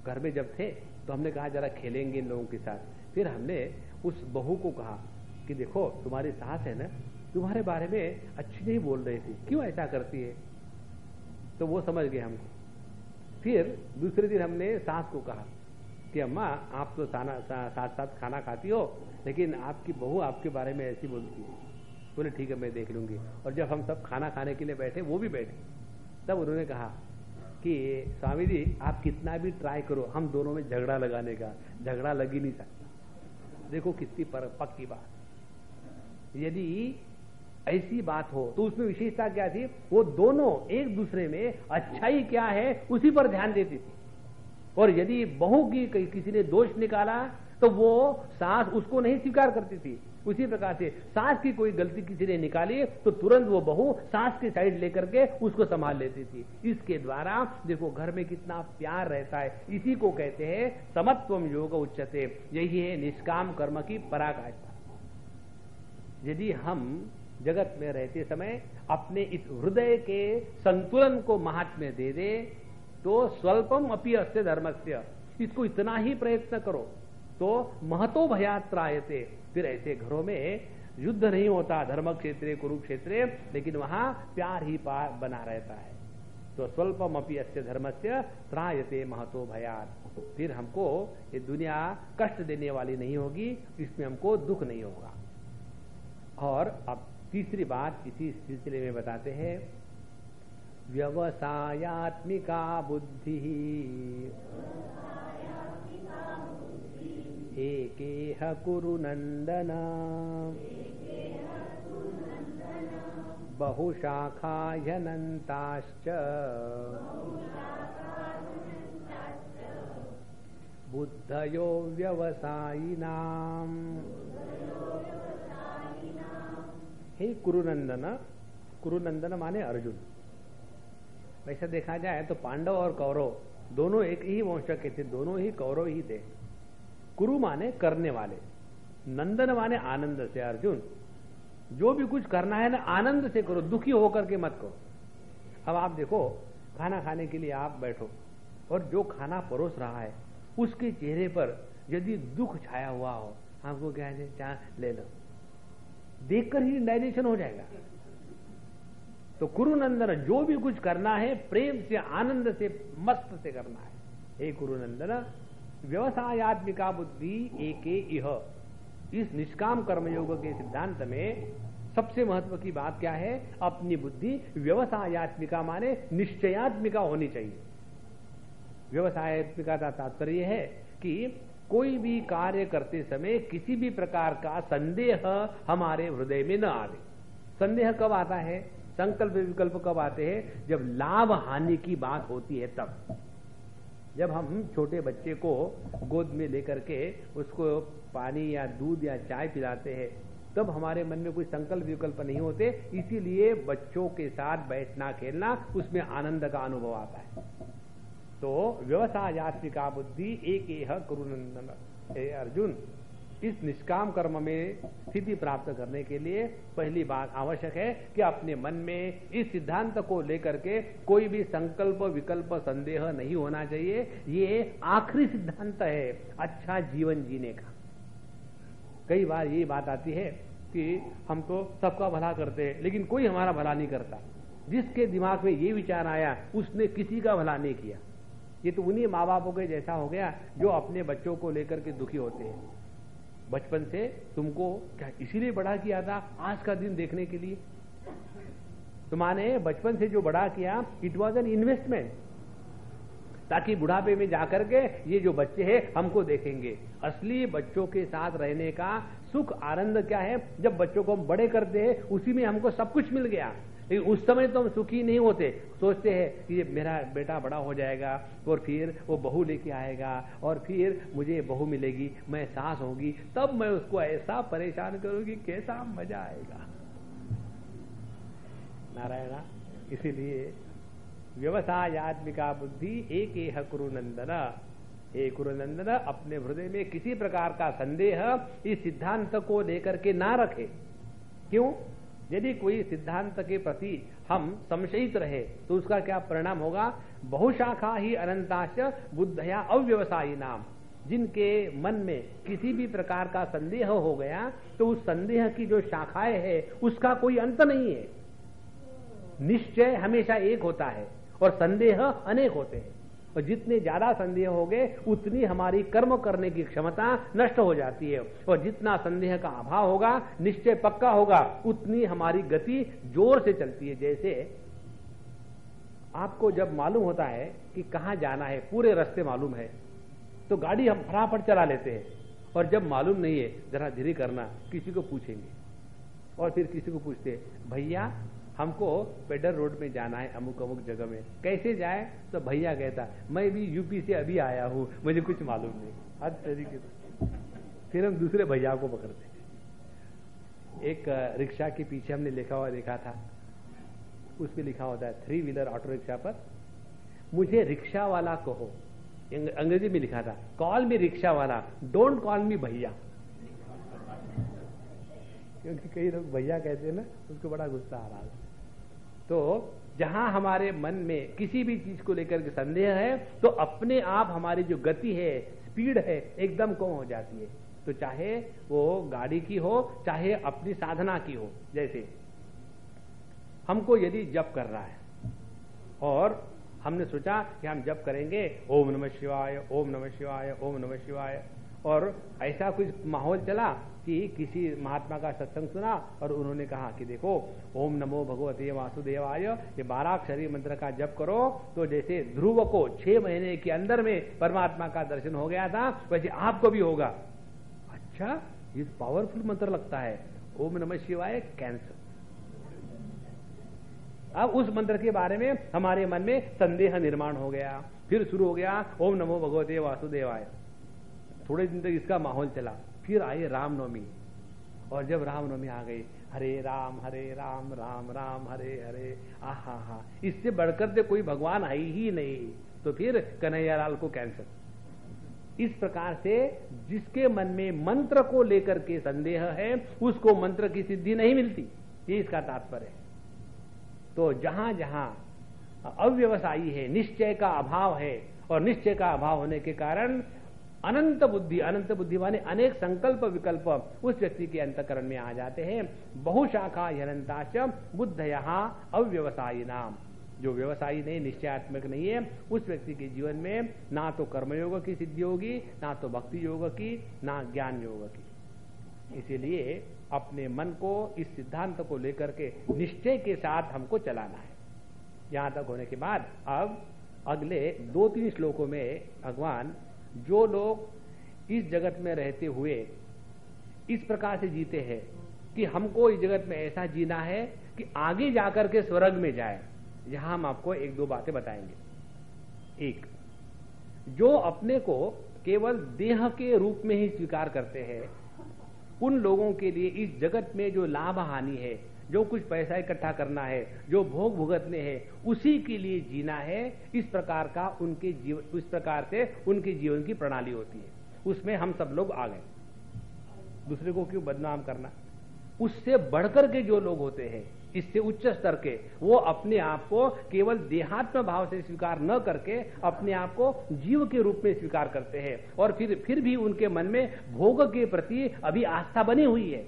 घर में जब थे तो हमने कहा जरा खेलेंगे इन लोगों के साथ। फिर हमने उस बहू को कहा कि देखो तुम्हारी सास है ना, तुम्हारे बारे में अच्छी नहीं बोल रही थी, क्यों ऐसा करती है। तो वो समझ गए हमको। फिर दूसरे दिन हमने सास को कहा कि अम्मा आप तो साथ साथ खाना खाती हो, लेकिन आपकी बहू आपके बारे में ऐसी बोलती है। बोले ठीक है मैं देख लूंगी। और जब हम सब खाना खाने के लिए बैठे, वो भी बैठे, तब उन्होंने कहा कि स्वामी जी आप कितना भी ट्राई करो, हम दोनों में झगड़ा लगाने का, झगड़ा लग ही नहीं सकता। देखो कितनी पक्की बात। यदि ऐसी बात हो तो उसमें विशेषता क्या थी, वो दोनों एक दूसरे में अच्छाई क्या है उसी पर ध्यान देती थी। और यदि बहू की किसी ने दोष निकाला तो वो सास उसको नहीं स्वीकार करती थी। उसी प्रकार से सास की कोई गलती किसी ने निकाली तो तुरंत वो बहू सास की साइड लेकर के उसको संभाल लेती थी। इसके द्वारा देखो घर में कितना प्यार रहता है। इसी को कहते हैं समत्वम योग उच्चते। यही है निष्काम कर्म की पराकाष्ठा। यदि हम जगत में रहते समय अपने इस हृदय के संतुलन को महात्म्य दे दे तो स्वल्पम अपि अस्य धर्मस्य, इसको इतना ही प्रयत्न करो तो महतो भयात् त्रायते। फिर ऐसे घरों में युद्ध नहीं होता धर्म क्षेत्रे कुरुक्षेत्रे, लेकिन वहां प्यार ही पार बना रहता है। तो स्वल्पम अपि अस्य धर्मस्य त्रायते महतो भयात्, फिर हमको ये दुनिया कष्ट देने वाली नहीं होगी, इसमें हमको दुख नहीं होगा। और अब तीसरी बात इसी सिलसिले में बताते हैं, व्यवसायात्मिका बुद्धि एकेह कुरु नंदन बहुशाखा ह्यनन्ताश्च बुद्धयो व्यवसायिनाम्। हे कुरुनंदन, कुरुनंदन माने अर्जुन। वैसे देखा जाए तो पांडव और कौरव दोनों एक ही वंश के थे, दोनों ही कौरव ही थे। कुरु माने करने वाले, नंदन माने आनंद से। अर्जुन, जो भी कुछ करना है ना आनंद से करो, दुखी होकर के मत करो। अब आप देखो, खाना खाने के लिए आप बैठो और जो खाना परोस रहा है उसके चेहरे पर यदि दुख छाया हुआ हो, आपको क्या है, चाह ले लो, देखकर ही डाइजेशन हो जाएगा। तो कुरुनंदन, जो भी कुछ करना है प्रेम से आनंद से मस्त से करना है। हे कुरुनंदन, व्यवसायात्मिका बुद्धि एके इह, इस निष्काम कर्मयोग के सिद्धांत में सबसे महत्व की बात क्या है, अपनी बुद्धि व्यवसायात्मिका माने निश्चयात्मिका होनी चाहिए। व्यवसायात्मिका का तात्पर्य है कि कोई भी कार्य करते समय किसी भी प्रकार का संदेह हमारे हृदय में न आवे। संदेह कब आता है, संकल्प विकल्प कब आते हैं, जब लाभ हानि की बात होती है तब। जब हम छोटे बच्चे को गोद में लेकर के उसको पानी या दूध या चाय पिलाते हैं, तब हमारे मन में कोई संकल्प विकल्प नहीं होते, इसीलिए बच्चों के साथ बैठना खेलना उसमें आनंद का अनुभव आता है। तो व्यवसायात्मिका बुद्धि एकेह कुरुनंदन। हे अर्जुन, इस निष्काम कर्म में स्थिति प्राप्त करने के लिए पहली बात आवश्यक है कि अपने मन में इस सिद्धांत को लेकर के कोई भी संकल्प विकल्प संदेह नहीं होना चाहिए। ये आखिरी सिद्धांत है अच्छा जीवन जीने का। कई बार ये बात आती है कि हम तो सबका भला करते हैं लेकिन कोई हमारा भला नहीं करता। जिसके दिमाग में ये विचार आया उसने किसी का भला नहीं किया। ये तो उन्हीं माँ बापों के जैसा हो गया जो अपने बच्चों को लेकर के दुखी होते हैं। बचपन से तुमको क्या इसीलिए बड़ा किया था आज का दिन देखने के लिए? तुम्हारे बचपन से जो बड़ा किया, इट वॉज एन इन्वेस्टमेंट, ताकि बुढ़ापे में जाकर के ये जो बच्चे हैं हमको देखेंगे। असली बच्चों के साथ रहने का सुख आनंद क्या है, जब बच्चों को हम बड़े करते हैं उसी में हमको सब कुछ मिल गया। लेकिन उस समय तो हम सुखी नहीं होते, सोचते हैं कि ये मेरा बेटा बड़ा हो जाएगा और फिर वो बहू लेके आएगा और फिर मुझे बहू मिलेगी, मैं सास होगी, तब मैं उसको ऐसा परेशान करूंगी, कैसा मजा आएगा। नारायणा, इसीलिए व्यवसायात्मिका बुद्धि एकेह कुरुनंदन। हे कुरुनंदन, अपने हृदय में किसी प्रकार का संदेह इस सिद्धांत को लेकर के ना रखे। क्यों? यदि कोई सिद्धांत के प्रति हम संशयित रहे तो उसका क्या परिणाम होगा? बहुशाखा ही अनंताश बुद्धया अव्यवसायी नाम। जिनके मन में किसी भी प्रकार का संदेह हो गया तो उस संदेह की जो शाखाएं है उसका कोई अंत नहीं है। निश्चय हमेशा एक होता है और संदेह अनेक होते हैं, और जितने ज्यादा संदेह हो गए उतनी हमारी कर्म करने की क्षमता नष्ट हो जाती है, और जितना संदेह का अभाव होगा, निश्चय पक्का होगा, उतनी हमारी गति जोर से चलती है। जैसे आपको जब मालूम होता है कि कहां जाना है, पूरे रास्ते मालूम है, तो गाड़ी हम फटाफट चला लेते हैं, और जब मालूम नहीं है जरा धीरे करना, किसी को पूछेंगे, और फिर किसी को पूछते भैया हमको पेडर रोड में जाना है अमुक अमुक जगह में, कैसे जाए? तो भैया कहता मैं भी यूपी से अभी आया हूं, मुझे कुछ मालूम नहीं। हर तरीके से फिर हम दूसरे भैया को पकड़ते। एक रिक्शा के पीछे हमने लिखा हुआ देखा था, उसमें लिखा होता है 3 व्हीलर ऑटो रिक्शा पर, मुझे रिक्शा वाला कहो। अंग्रेजी में लिखा था कॉल मी रिक्शा वाला, डोंट कॉल मी भैया। क्योंकि कई लोग भैया कहते हैं ना, उसको बड़ा गुस्सा आ रहा है। तो जहां हमारे मन में किसी भी चीज को लेकर के संदेह है तो अपने आप हमारी जो गति है, स्पीड है, एकदम कम हो जाती है। तो चाहे वो गाड़ी की हो चाहे अपनी साधना की हो। जैसे हमको यदि जप कर रहा है और हमने सोचा कि हम जप करेंगे ओम नमः शिवाय ओम नमः शिवाय ओम नमः शिवाय, और ऐसा कुछ माहौल चला कि किसी महात्मा का सत्संग सुना और उन्होंने कहा कि देखो ओम नमो भगवते वासुदेवाय ये 12 अक्षरी मंत्र का जप करो तो जैसे ध्रुव को 6 महीने के अंदर में परमात्मा का दर्शन हो गया था वैसे आपको भी होगा। अच्छा, ये पावरफुल मंत्र लगता है, ओम नमः शिवाय कैंसर। अब उस मंत्र के बारे में हमारे मन में संदेह निर्माण हो गया, फिर शुरू हो गया ओम नमो भगवते वासुदेवाय। थोड़े दिन तक इसका माहौल चला, फिर आई रामनवमी, और जब रामनवमी आ गई हरे राम राम राम हरे हरे, आहा हा, इससे बढ़कर तो कोई भगवान आई ही नहीं, तो फिर कन्हैयालाल को कैंसर। इस प्रकार से जिसके मन में मंत्र को लेकर के संदेह है उसको मंत्र की सिद्धि नहीं मिलती, ये इसका तात्पर्य है। तो जहां जहां अव्यवसायी है, निश्चय का अभाव है, और निश्चय का अभाव होने के कारण अनंत बुद्धि माने अनेक संकल्प विकल्प उस व्यक्ति के अंतकरण में आ जाते हैं। बहुशाखा हनंताच बुद्धयः अव्यवसायी नाम, जो व्यवसायी नहीं, निश्चयात्मक नहीं है, उस व्यक्ति के जीवन में ना तो कर्मयोग की सिद्धि होगी, ना तो भक्ति योग की, ना ज्ञान योग की। इसीलिए अपने मन को इस सिद्धांत को लेकर के निश्चय के साथ हमको चलाना है। यहां तक होने के बाद अब अगले 2-3 श्लोकों में भगवान जो लोग इस जगत में रहते हुए इस प्रकार से जीते हैं कि हमको इस जगत में ऐसा जीना है कि आगे जाकर के स्वर्ग में जाए, यहां हम आपको 1-2 बातें बताएंगे। एक, जो अपने को केवल देह के रूप में ही स्वीकार करते हैं, उन लोगों के लिए इस जगत में जो लाभ हानि है, जो कुछ पैसा इकट्ठा करना है, जो भोग भुगतने हैं, उसी के लिए जीना है, इस प्रकार का उनके जीवन, इस प्रकार से उनके जीवन की प्रणाली होती है। उसमें हम सब लोग आ गए, दूसरे को क्यों बदनाम करना। उससे बढ़कर के जो लोग होते हैं, इससे उच्च स्तर के, वो अपने आप को केवल देहात्म भाव से स्वीकार न करके अपने आप को जीव के रूप में स्वीकार करते हैं, और फिर भी उनके मन में भोग के प्रति अभी आस्था बनी हुई है।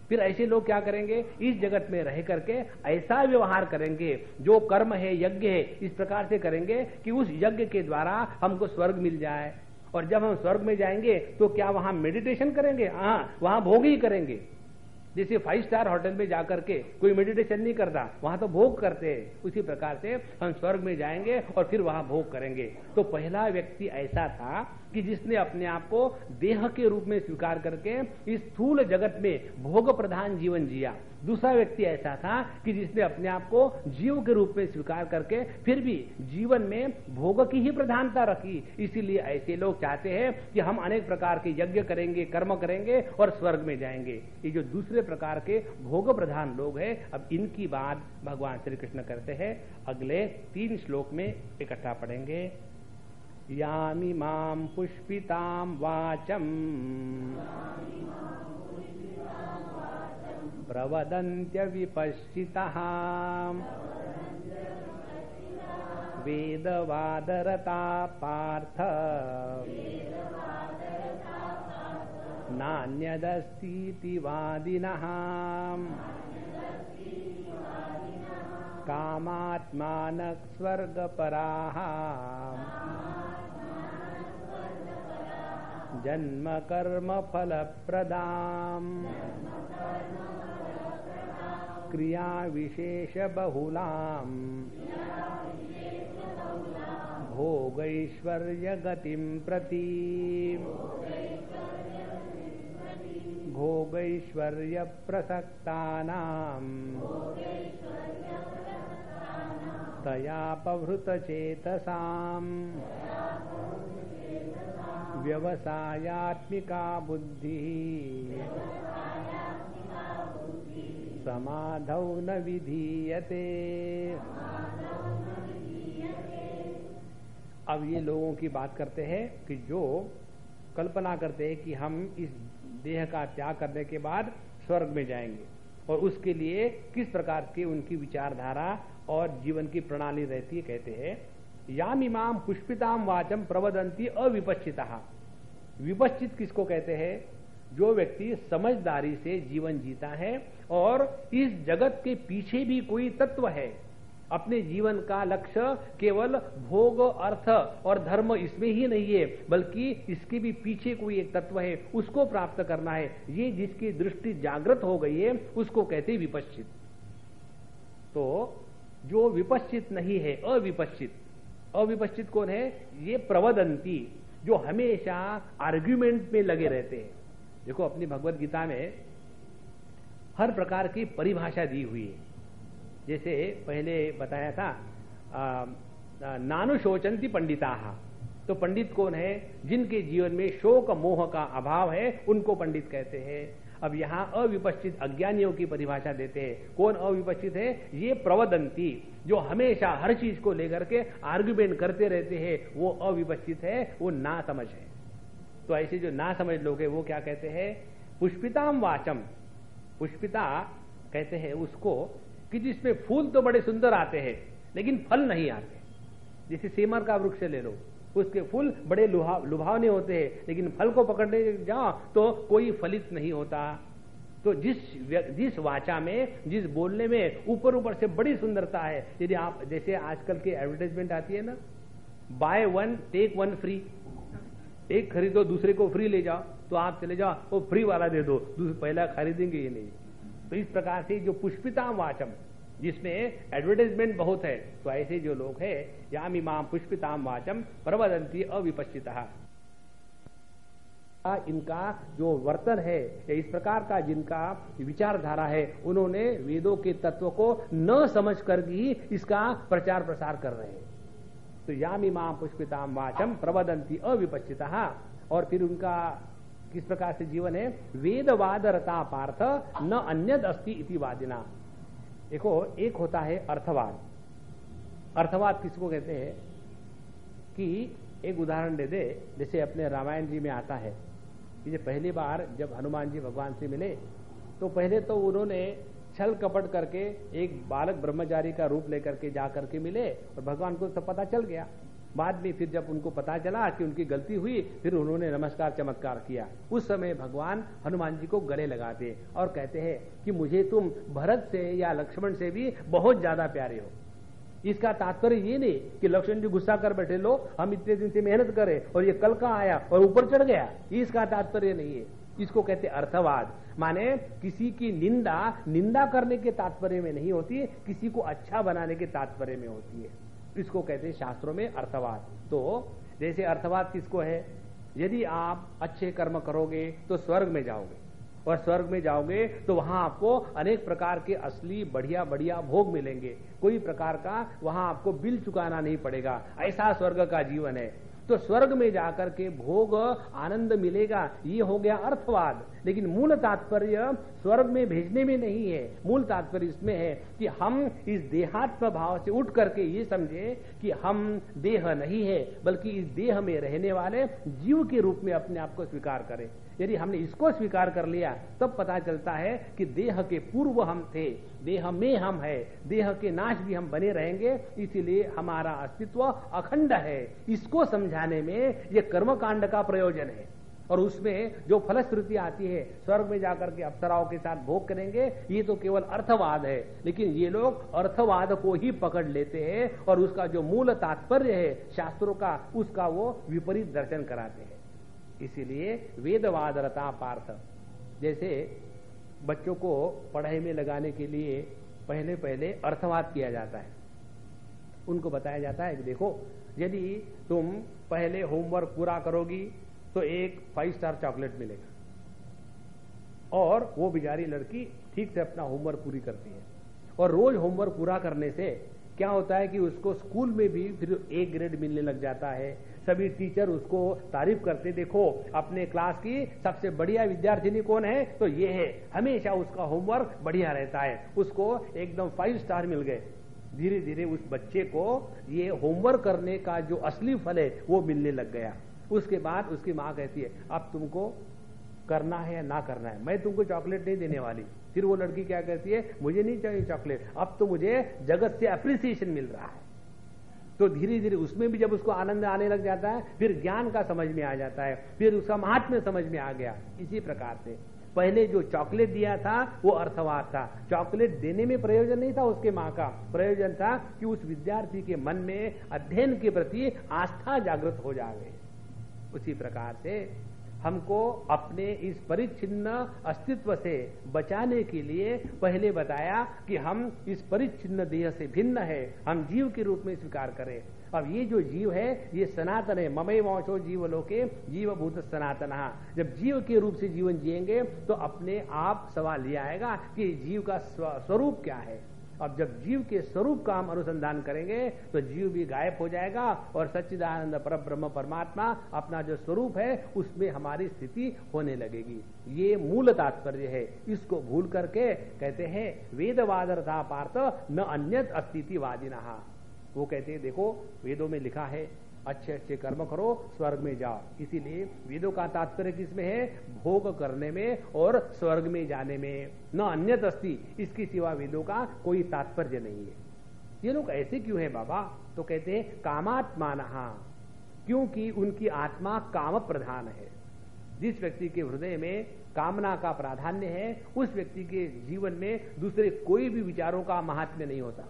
फिर ऐसे लोग क्या करेंगे, इस जगत में रह करके ऐसा व्यवहार करेंगे, जो कर्म है, यज्ञ है, इस प्रकार से करेंगे कि उस यज्ञ के द्वारा हमको स्वर्ग मिल जाए। और जब हम स्वर्ग में जाएंगे तो क्या वहां मेडिटेशन करेंगे? हाँ, वहां भोग ही करेंगे। जैसे 5 स्टार होटल में जाकर के कोई मेडिटेशन नहीं करता, वहां तो भोग करते हैं। उसी प्रकार से हम स्वर्ग में जाएंगे और फिर वहां भोग करेंगे। तो पहला व्यक्ति ऐसा था कि जिसने अपने आप को देह के रूप में स्वीकार करके इस स्थूल जगत में भोग प्रधान जीवन जिया। दूसरा व्यक्ति ऐसा था कि जिसने अपने आप को जीव के रूप में स्वीकार करके फिर भी जीवन में भोग की ही प्रधानता रखी। इसीलिए ऐसे लोग चाहते हैं कि हम अनेक प्रकार के यज्ञ करेंगे, कर्म करेंगे और स्वर्ग में जाएंगे। ये जो दूसरे प्रकार के भोग प्रधान लोग हैं, अब इनकी बात भगवान श्री कृष्ण करते हैं। अगले 3 श्लोक में इकट्ठा पढ़ेंगे। यामि मां पुष्पितां वाचम् प्रवदन्त्य विपश्चितः वेदवादरता पार्थ नान्यदस्तीति वादिनः कामात्मानः स्वर्गपराः जन्म कर्म फलप्रदाम् क्रिया विशेष बहुलाम् भोगैश्वर्य गतिं प्रति भोगैश्वर्य प्रसक्तानाम् तयापहृत चेतसाम् व्यवसायात्मिका बुद्धिः समाधौ न विधीयते। अब ये लोगों की बात करते हैं कि जो कल्पना करते हैं कि हम इस देह का त्याग करने के बाद स्वर्ग में जाएंगे, और उसके लिए किस प्रकार की उनकी विचारधारा और जीवन की प्रणाली रहती है। कहते हैं यामिमाम पुष्पिताम वाचम प्रवदंती अविपश्चितः। विपश्चित किसको कहते हैं? जो व्यक्ति समझदारी से जीवन जीता है और इस जगत के पीछे भी कोई तत्व है, अपने जीवन का लक्ष्य केवल भोग, अर्थ और धर्म इसमें ही नहीं है, बल्कि इसके भी पीछे कोई एक तत्व है, उसको प्राप्त करना है, ये जिसकी दृष्टि जागृत हो गई है उसको कहते हैं विपश्चित। तो जो विपश्चित नहीं है, अविपश्चित। अविपश्चित कौन है? ये प्रवदंती, जो हमेशा आर्ग्यूमेंट में लगे रहते हैं। देखो अपनी भगवत गीता में हर प्रकार की परिभाषा दी हुई है। जैसे पहले बताया था नानुशोचंती पंडिताः, तो पंडित कौन है? जिनके जीवन में शोक मोह का अभाव है उनको पंडित कहते हैं। अब यहां अविपश्चित अज्ञानियों की परिभाषा देते हैं। कौन अविपश्चित है? ये प्रवदंती, जो हमेशा हर चीज को लेकर के आर्ग्यूमेंट करते रहते हैं, वो अविपश्चित है, वो ना समझ है। तो ऐसे जो ना समझ लोग हैं वो क्या कहते हैं? पुष्पिताम वाचम। पुष्पिता कहते हैं उसको कि जिसमें फूल तो बड़े सुंदर आते हैं लेकिन फल नहीं आते। जैसे सेमर का वृक्ष ले लो, उसके फूल बड़े लुभावने होते हैं लेकिन फल को पकड़ने जाओ तो कोई फलित नहीं होता। तो जिस वाचा में, जिस बोलने में ऊपर ऊपर से बड़ी सुंदरता है, यदि आप जैसे आजकल की एडवर्टाइजमेंट आती है ना, buy one take one free, एक खरीदो दूसरे को फ्री ले जाओ, तो आप चले जाओ वो फ्री वाला दे दो, पहला खरीदेंगे ये नहीं। तो इस प्रकार से जो पुष्पिताम वाचम, जिसमें एडवर्टाइजमेंट बहुत है, तो ऐसे जो लोग हैं यामिमाम पुष्पिताम वाचम प्रवदंती अविपश्चितः, इनका जो वर्तन है या इस प्रकार का जिनका विचारधारा है, उन्होंने वेदों के तत्व को न समझ कर ही इसका प्रचार प्रसार कर रहे हैं। तो यामिमाम पुष्पिताम वाचम प्रवदंती अविपश्चितः। और फिर उनका किस प्रकार से जीवन है? वेदवादरता पार्थ न अन्यद अस्ति इति वादिना। देखो एक होता है अर्थवाद। अर्थवाद किसको कहते हैं? कि एक उदाहरण दे दे, जैसे अपने रामायण जी में आता है कि पहली बार जब हनुमान जी भगवान से मिले तो पहले तो उन्होंने छल कपट करके एक बालक ब्रह्मचारी का रूप लेकर के जा करके मिले और भगवान को सब पता चल गया। बाद में फिर जब उनको पता चला कि उनकी गलती हुई, फिर उन्होंने नमस्कार चमत्कार किया। उस समय भगवान हनुमान जी को गले लगाते और कहते हैं कि मुझे तुम भरत से या लक्ष्मण से भी बहुत ज्यादा प्यारे हो। इसका तात्पर्य ये नहीं कि लक्ष्मण जी गुस्सा कर बैठे, लो हम इतने दिन से मेहनत करें और ये कल का आया और ऊपर चढ़ गया, इसका तात्पर्य नहीं है। इसको कहते अर्थवाद, माने किसी की निंदा करने के तात्पर्य में नहीं होती, किसी को अच्छा बनाने के तात्पर्य में होती है। इसको कहते हैं शास्त्रों में अर्थवाद। तो जैसे अर्थवाद किसको है? यदि आप अच्छे कर्म करोगे तो स्वर्ग में जाओगे, और स्वर्ग में जाओगे तो वहां आपको अनेक प्रकार के असली बढ़िया बढ़िया भोग मिलेंगे, कोई प्रकार का वहां आपको बिल चुकाना नहीं पड़ेगा, ऐसा स्वर्ग का जीवन है। तो स्वर्ग में जाकर के भोग आनंद मिलेगा, ये हो गया अर्थवाद। लेकिन मूल तात्पर्य स्वर्ग में भेजने में नहीं है, मूल तात्पर्य इसमें है कि हम इस देहात्म भाव से उठ करके ये समझे कि हम देह नहीं है, बल्कि इस देह में रहने वाले जीव के रूप में अपने आप को स्वीकार करें। यदि हमने इसको स्वीकार कर लिया तब पता चलता है कि देह के पूर्व हम थे, देह में हम है, देह के नाश भी हम बने रहेंगे, इसीलिए हमारा अस्तित्व अखंड है। इसको समझाने में ये कर्मकांड का प्रयोजन है। और उसमें जो फलश्रुति आती है, स्वर्ग में जाकर के अप्सराओं के साथ भोग करेंगे, ये तो केवल अर्थवाद है। लेकिन ये लोग अर्थवाद को ही पकड़ लेते हैं और उसका जो मूल तात्पर्य है शास्त्रों का, उसका वो विपरीत दर्शन कराते हैं। इसीलिए वेदवादरता पार्थ, जैसे बच्चों को पढ़ाई में लगाने के लिए पहले पहले अर्थवाद किया जाता है। उनको बताया जाता है कि देखो, यदि तुम पहले होमवर्क पूरा करोगी तो एक 5 स्टार चॉकलेट मिलेगा। और वो बेचारी लड़की ठीक से अपना होमवर्क पूरी करती है, और रोज होमवर्क पूरा करने से क्या होता है कि उसको स्कूल में भी फिर A ग्रेड मिलने लग जाता है। सभी टीचर उसको तारीफ करते, देखो अपने क्लास की सबसे बढ़िया विद्यार्थिनी कौन है, तो ये है। हमेशा उसका होमवर्क बढ़िया रहता है, उसको एकदम 5 स्टार मिल गए। धीरे धीरे उस बच्चे को ये होमवर्क करने का जो असली फल है वो मिलने लग गया। उसके बाद उसकी माँ कहती है अब तुमको करना है या ना करना है, मैं तुमको चॉकलेट नहीं देने वाली। फिर वो लड़की क्या कहती है, मुझे नहीं चाहिए चॉकलेट, अब तो मुझे जगत से अप्रिसिएशन मिल रहा है। तो धीरे धीरे उसमें भी जब उसको आनंद आने लग जाता है, फिर ज्ञान का समझ में आ जाता है, फिर उसका महात्म्य समझ में आ गया। इसी प्रकार से पहले जो चॉकलेट दिया था वो अर्थवाद था। चॉकलेट देने में प्रयोजन नहीं था उसके माँ का, प्रयोजन था कि उस विद्यार्थी के मन में अध्ययन के प्रति आस्था जागृत हो जाए। उसी प्रकार से हमको अपने इस परिच्छिन्न अस्तित्व से बचाने के लिए पहले बताया कि हम इस परिच्छिन्न देह से भिन्न है, हम जीव के रूप में स्वीकार करें। अब ये जो जीव है ये सनातन है। ममई वंशो जीवलोके जीवभूत सनातन। जब जीव के रूप से जीवन जिएंगे तो अपने आप सवाल ये आएगा कि जीव का स्वरूप क्या है। अब जब जीव के स्वरूप का हम अनुसंधान करेंगे तो जीव भी गायब हो जाएगा और सच्चिदानंद परब्रह्म परमात्मा अपना जो स्वरूप है उसमें हमारी स्थिति होने लगेगी। ये मूल तात्पर्य है। इसको भूल करके कहते हैं वेदवादरथा पार्थ न अन्यत अस्तिति वादिनः। वो कहते हैं देखो वेदों में लिखा है अच्छे अच्छे कर्म करो स्वर्ग में जाओ। इसीलिए वेदों का तात्पर्य किसमें है? भोग करने में और स्वर्ग में जाने में। न अन्यत अस्ति, इसके सिवा वेदों का कोई तात्पर्य नहीं है। ये लोग ऐसे क्यों है बाबा? तो कहते हैं कामात्मानः, क्योंकि उनकी आत्मा काम प्रधान है। जिस व्यक्ति के हृदय में कामना का प्राधान्य है उस व्यक्ति के जीवन में दूसरे कोई भी विचारों का महात्म्य नहीं होता।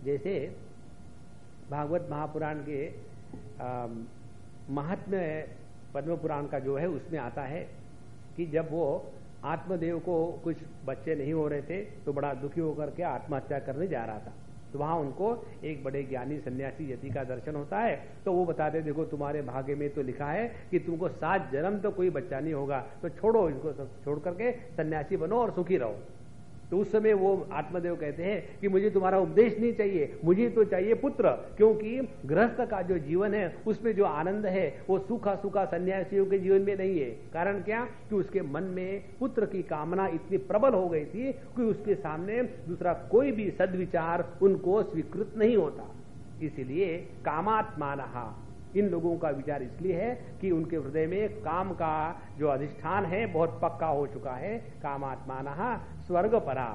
जैसे भागवत महापुराण के महात्म्य पद्म पुराण का जो है उसमें आता है कि जब वो आत्मदेव को कुछ बच्चे नहीं हो रहे थे तो बड़ा दुखी होकर के आत्महत्या करने जा रहा था। तो वहां उनको एक बड़े ज्ञानी सन्यासी यति का दर्शन होता है। तो वो बताते देखो तुम्हारे भाग्य में तो लिखा है कि तुमको 7 जन्म तो कोई बच्चा नहीं होगा, तो छोड़ो इसको, सब छोड़ करके सन्यासी बनो और सुखी रहो। तो उस समय वो आत्मदेव कहते हैं कि मुझे तुम्हारा उपदेश नहीं चाहिए, मुझे तो चाहिए पुत्र, क्योंकि गृहस्थ का जो जीवन है उसमें जो आनंद है वो सूखा सूखा सन्यासियों के जीवन में नहीं है। कारण क्या? कि उसके मन में पुत्र की कामना इतनी प्रबल हो गई थी कि उसके सामने दूसरा कोई भी सद्विचार उनको स्वीकृत नहीं होता। इसीलिए कामात्मानः, इन लोगों का विचार इसलिए है कि उनके हृदय में काम का जो अधिष्ठान है बहुत पक्का हो चुका है। कामात्मानः स्वर्ग परा,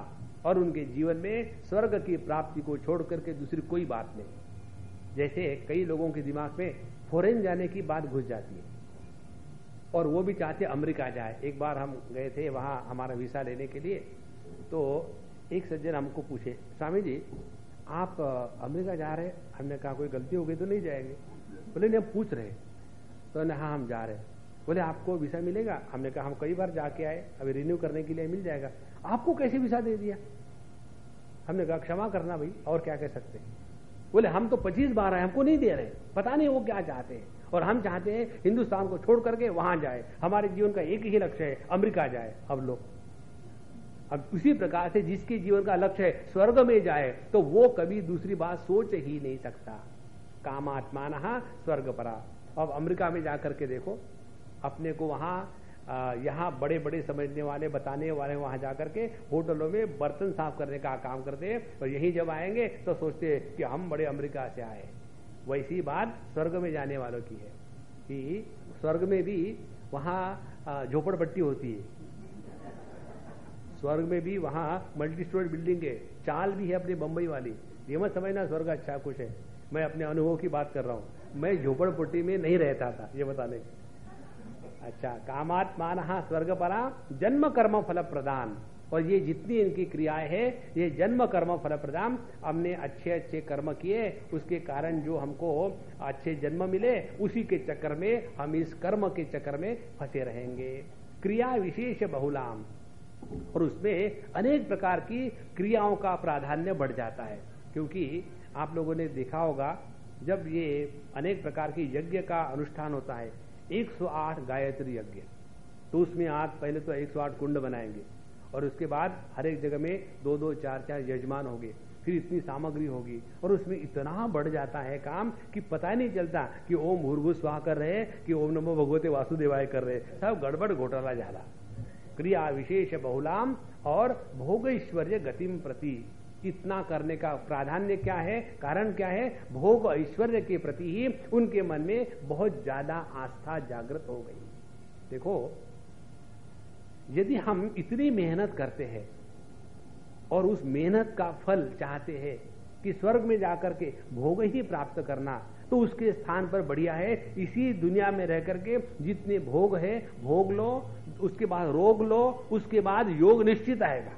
और उनके जीवन में स्वर्ग की प्राप्ति को छोड़ करके दूसरी कोई बात नहीं। जैसे कई लोगों के दिमाग में फॉरेन जाने की बात घुस जाती है और वो भी चाहते अमेरिका जाए। एक बार हम गए थे वहां हमारा वीसा लेने के लिए, तो एक सज्जन हमको पूछे, स्वामी जी आप अमेरिका जा रहे हैं? हमने कहा कोई गलती हो गई तो नहीं जाएंगे। बोले नहीं हम पूछ रहे। तो ने हाँ हम जा रहे हैं। बोले आपको वीसा मिलेगा? हमने कहा हम कई बार जाके आए, अभी रिन्यू करने के लिए मिल जाएगा। आपको कैसे वीसा दे दिया? हमने कहा क्षमा करना भाई, और क्या कह सकते हैं। बोले हम तो 25 बार आए, हमको नहीं दे रहे, पता नहीं वो क्या चाहते हैं, और हम चाहते हैं हिंदुस्तान को छोड़ करके वहां जाए, हमारे जीवन का एक ही लक्ष्य है अमेरिका जाए। अब उसी प्रकार से जिसके जीवन का लक्ष्य है स्वर्ग में जाए तो वो कभी दूसरी बात सोच ही नहीं सकता। कामात्मानः स्वर्ग परा। अब अमेरिका में जाकर के देखो, अपने को वहां यहाँ बड़े बड़े समझने वाले बताने वाले वहां जाकर के होटलों में बर्तन साफ करने का काम करते हैं, और यही जब आएंगे तो सोचते हैं कि हम बड़े अमेरिका से आए। वैसी बात स्वर्ग में जाने वालों की है कि स्वर्ग में भी वहां झोपड़पट्टी होती है, स्वर्ग में भी वहां मल्टी स्टोरी बिल्डिंग है, चाल भी है अपनी बंबई वाली। ये मत समझना स्वर्ग अच्छा कुछ है, मैं अपने अनुभव की बात कर रहा हूं। मैं झोपड़पट्टी में नहीं रहता था, ये बताने। अच्छा, कामात्मानः स्वर्ग परा जन्म कर्म फल प्रदान। और ये जितनी इनकी क्रियाएं हैं ये जन्म कर्म फल प्रदान। हमने अच्छे अच्छे कर्म किए, उसके कारण जो हमको अच्छे जन्म मिले, उसी के चक्कर में हम इस कर्म के चक्कर में फंसे रहेंगे। क्रिया विशेष बहुलाम, और उसमें अनेक प्रकार की क्रियाओं का प्राधान्य बढ़ जाता है। क्योंकि आप लोगों ने देखा होगा जब ये अनेक प्रकार की यज्ञ का अनुष्ठान होता है, 108 गायत्री यज्ञ, तो उसमें आज पहले तो 108 कुंड बनाएंगे, और उसके बाद हर एक जगह में 2-2, 4-4 यजमान होंगे, फिर इतनी सामग्री होगी, और उसमें इतना बढ़ जाता है काम कि पता नहीं चलता कि ओम भूर्भुव स्वाहा कर रहे हैं कि ओम नमो भगवते वासुदेवाय कर रहे हैं। सब गड़बड़ घोटाला झाला। क्रिया विशेष बहुलाम और भोग ऐश्वर्य गतिम प्रति, इतना करने का प्राधान्य क्या है, कारण क्या है? भोग ऐश्वर्य के प्रति ही उनके मन में बहुत ज्यादा आस्था जागृत हो गई। देखो, यदि हम इतनी मेहनत करते हैं और उस मेहनत का फल चाहते हैं, कि स्वर्ग में जाकर के भोग ही प्राप्त करना, तो उसके स्थान पर बढ़िया है इसी दुनिया में रह करके जितने भोग है भोग लो, उसके बाद रोग लो, उसके बाद योग निश्चित आएगा।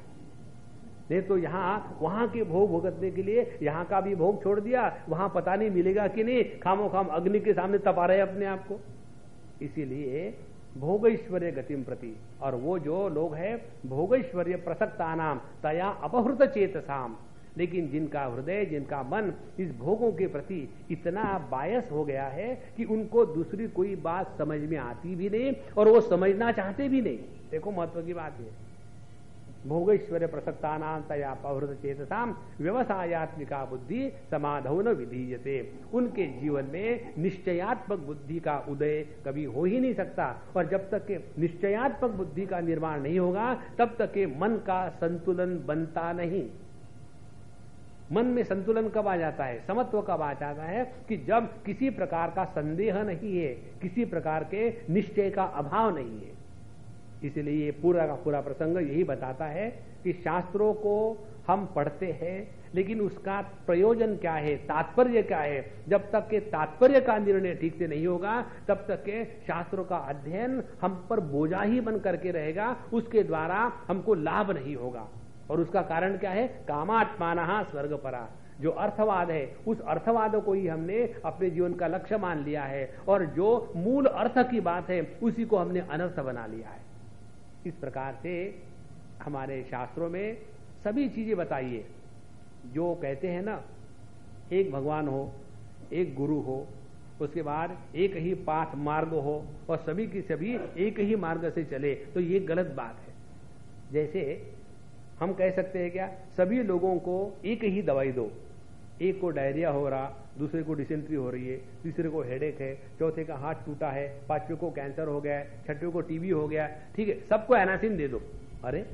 नहीं तो यहाँ वहां के भोग भुगतने के लिए यहाँ का भी भोग छोड़ दिया, वहां पता नहीं मिलेगा कि नहीं, खामो खाम अग्नि के सामने तपा रहे अपने आप को। इसीलिए भोगैश्वर्य गतिम प्रति, और वो जो लोग हैं भोगैश्वर्य प्रसक्ता नाम तया अपहृत चेतसाम, लेकिन जिनका हृदय जिनका मन इस भोगों के प्रति इतना बायस हो गया है कि उनको दूसरी कोई बात समझ में आती भी नहीं और वो समझना चाहते भी नहीं। देखो महत्व की बात है, भोगैश्वर्य प्रसक्ता नाम तया अपहृत चेतसाम व्यवसायात्मिका बुद्धि समाधौ न विधीयते, उनके जीवन में निश्चयात्मक बुद्धि का उदय कभी हो ही नहीं सकता, और जब तक के निश्चयात्मक बुद्धि का निर्माण नहीं होगा तब तक के मन का संतुलन बनता नहीं। मन में संतुलन कब आ जाता है, समत्व कब आ जाता है, कि जब किसी प्रकार का संदेह नहीं है, किसी प्रकार के निश्चय का अभाव नहीं है। इसलिए ये पूरा का पूरा प्रसंग यही बताता है कि शास्त्रों को हम पढ़ते हैं लेकिन उसका प्रयोजन क्या है, तात्पर्य क्या है, जब तक के तात्पर्य का निर्णय ठीक से नहीं होगा तब तक के शास्त्रों का अध्ययन हम पर बोझा ही बन करके रहेगा, उसके द्वारा हमको लाभ नहीं होगा। और उसका कारण क्या है, कामात्मानः स्वर्गपरा, जो अर्थवाद है उस अर्थवाद को ही हमने अपने जीवन का लक्ष्य मान लिया है, और जो मूल अर्थ की बात है उसी को हमने अनर्थ बना लिया है। इस प्रकार से हमारे शास्त्रों में सभी चीजें बताइए, जो कहते हैं ना एक भगवान हो, एक गुरु हो, उसके बाद एक ही पाथ मार्ग हो और सभी की सभी एक ही मार्ग से चले, तो ये गलत बात है। जैसे हम कह सकते हैं क्या, सभी लोगों को एक ही दवाई दो, एक को डायरिया हो रहा, दूसरे को डिसेंट्री हो रही है, तीसरे को हेडेक है, चौथे का हाथ टूटा है, पांचवे को कैंसर हो गया है, छठवे को टीबी हो गया, ठीक है, सबको एनासिन दे दो। अरे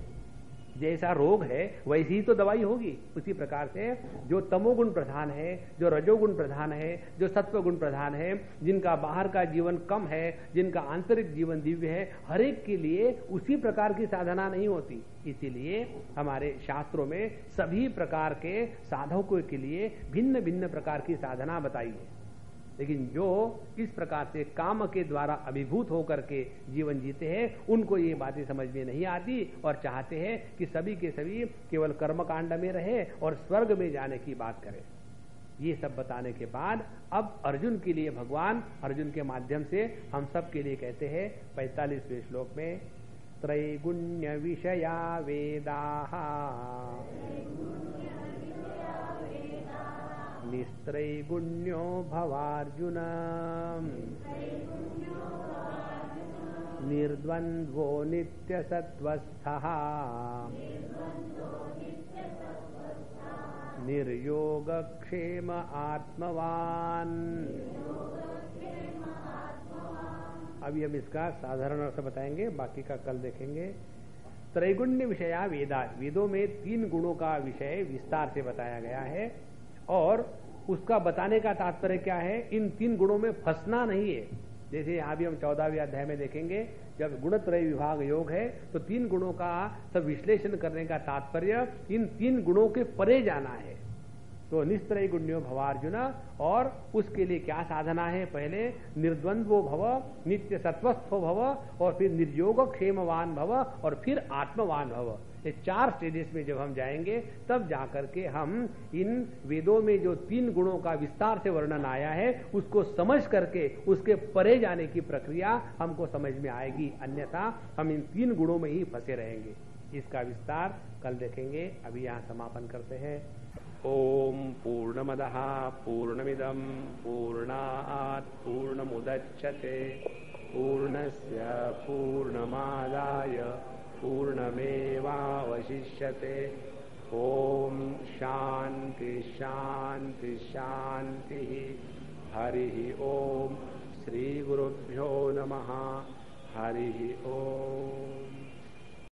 जैसा रोग है वैसी ही तो दवाई होगी। उसी प्रकार से जो तमोगुण प्रधान है, जो रजोगुण प्रधान है, जो सत्वगुण प्रधान है, जिनका बाहर का जीवन कम है, जिनका आंतरिक जीवन दिव्य है, हर एक के लिए उसी प्रकार की साधना नहीं होती। इसीलिए हमारे शास्त्रों में सभी प्रकार के साधकों के लिए भिन्न भिन्न प्रकार की साधना बताई है, लेकिन जो इस प्रकार से काम के द्वारा अभिभूत होकर के जीवन जीते हैं उनको ये बातें समझ में नहीं आती और चाहते हैं कि सभी के सभी केवल कर्मकांड में रहे और स्वर्ग में जाने की बात करें। ये सब बताने के बाद अब अर्जुन के लिए भगवान अर्जुन के माध्यम से हम सब के लिए कहते हैं 45वें श्लोक में, त्रैगुण्य विषया वेदाः निस्त्रैगुण्यो भवार्जुन निर्द्वन्द्वो नित्यसत्त्वस्थः निर्योगक्षेम आत्मवान्। अभी हम इसका साधारण अर्थ बताएंगे, बाकी का कल देखेंगे। त्रैगुण्य विषया वेदा, वेदों में 3 गुणों का विषय विस्तार से बताया गया है और उसका बताने का तात्पर्य क्या है, इन 3 गुणों में फंसना नहीं है। जैसे यहाँ भी हम 14वें अध्याय में देखेंगे, जब गुणत्रय विभाग योग है तो 3 गुणों का सब विश्लेषण करने का तात्पर्य इन 3 गुणों के परे जाना है। तो निस्त्रय गुण्यो भवार्जुन, और उसके लिए क्या साधना है, पहले निर्द्वंद्वो भव, नित्य सत्वस्थो भव, और फिर निर्योग क्षेमवान भव, और फिर आत्मवान भव। ये 4 स्टेजेस में जब हम जाएंगे तब जाकर के हम इन वेदों में जो 3 गुणों का विस्तार से वर्णन आया है उसको समझ करके उसके परे जाने की प्रक्रिया हमको समझ में आएगी, अन्यथा हम इन 3 गुणों में ही फंसे रहेंगे। इसका विस्तार कल देखेंगे। अभी यहाँ समापन करते हैं। ओम पूर्णमदः पूर्णमिदं पूर्णात् पूर्णमुदच्यते पूर्णस्य पूर्णमादाय पूर्णमेवावशिष्यते। ओम शांति शांति शांति। हरि ओम। श्री गुरुभ्यो नमः। हरि ओम।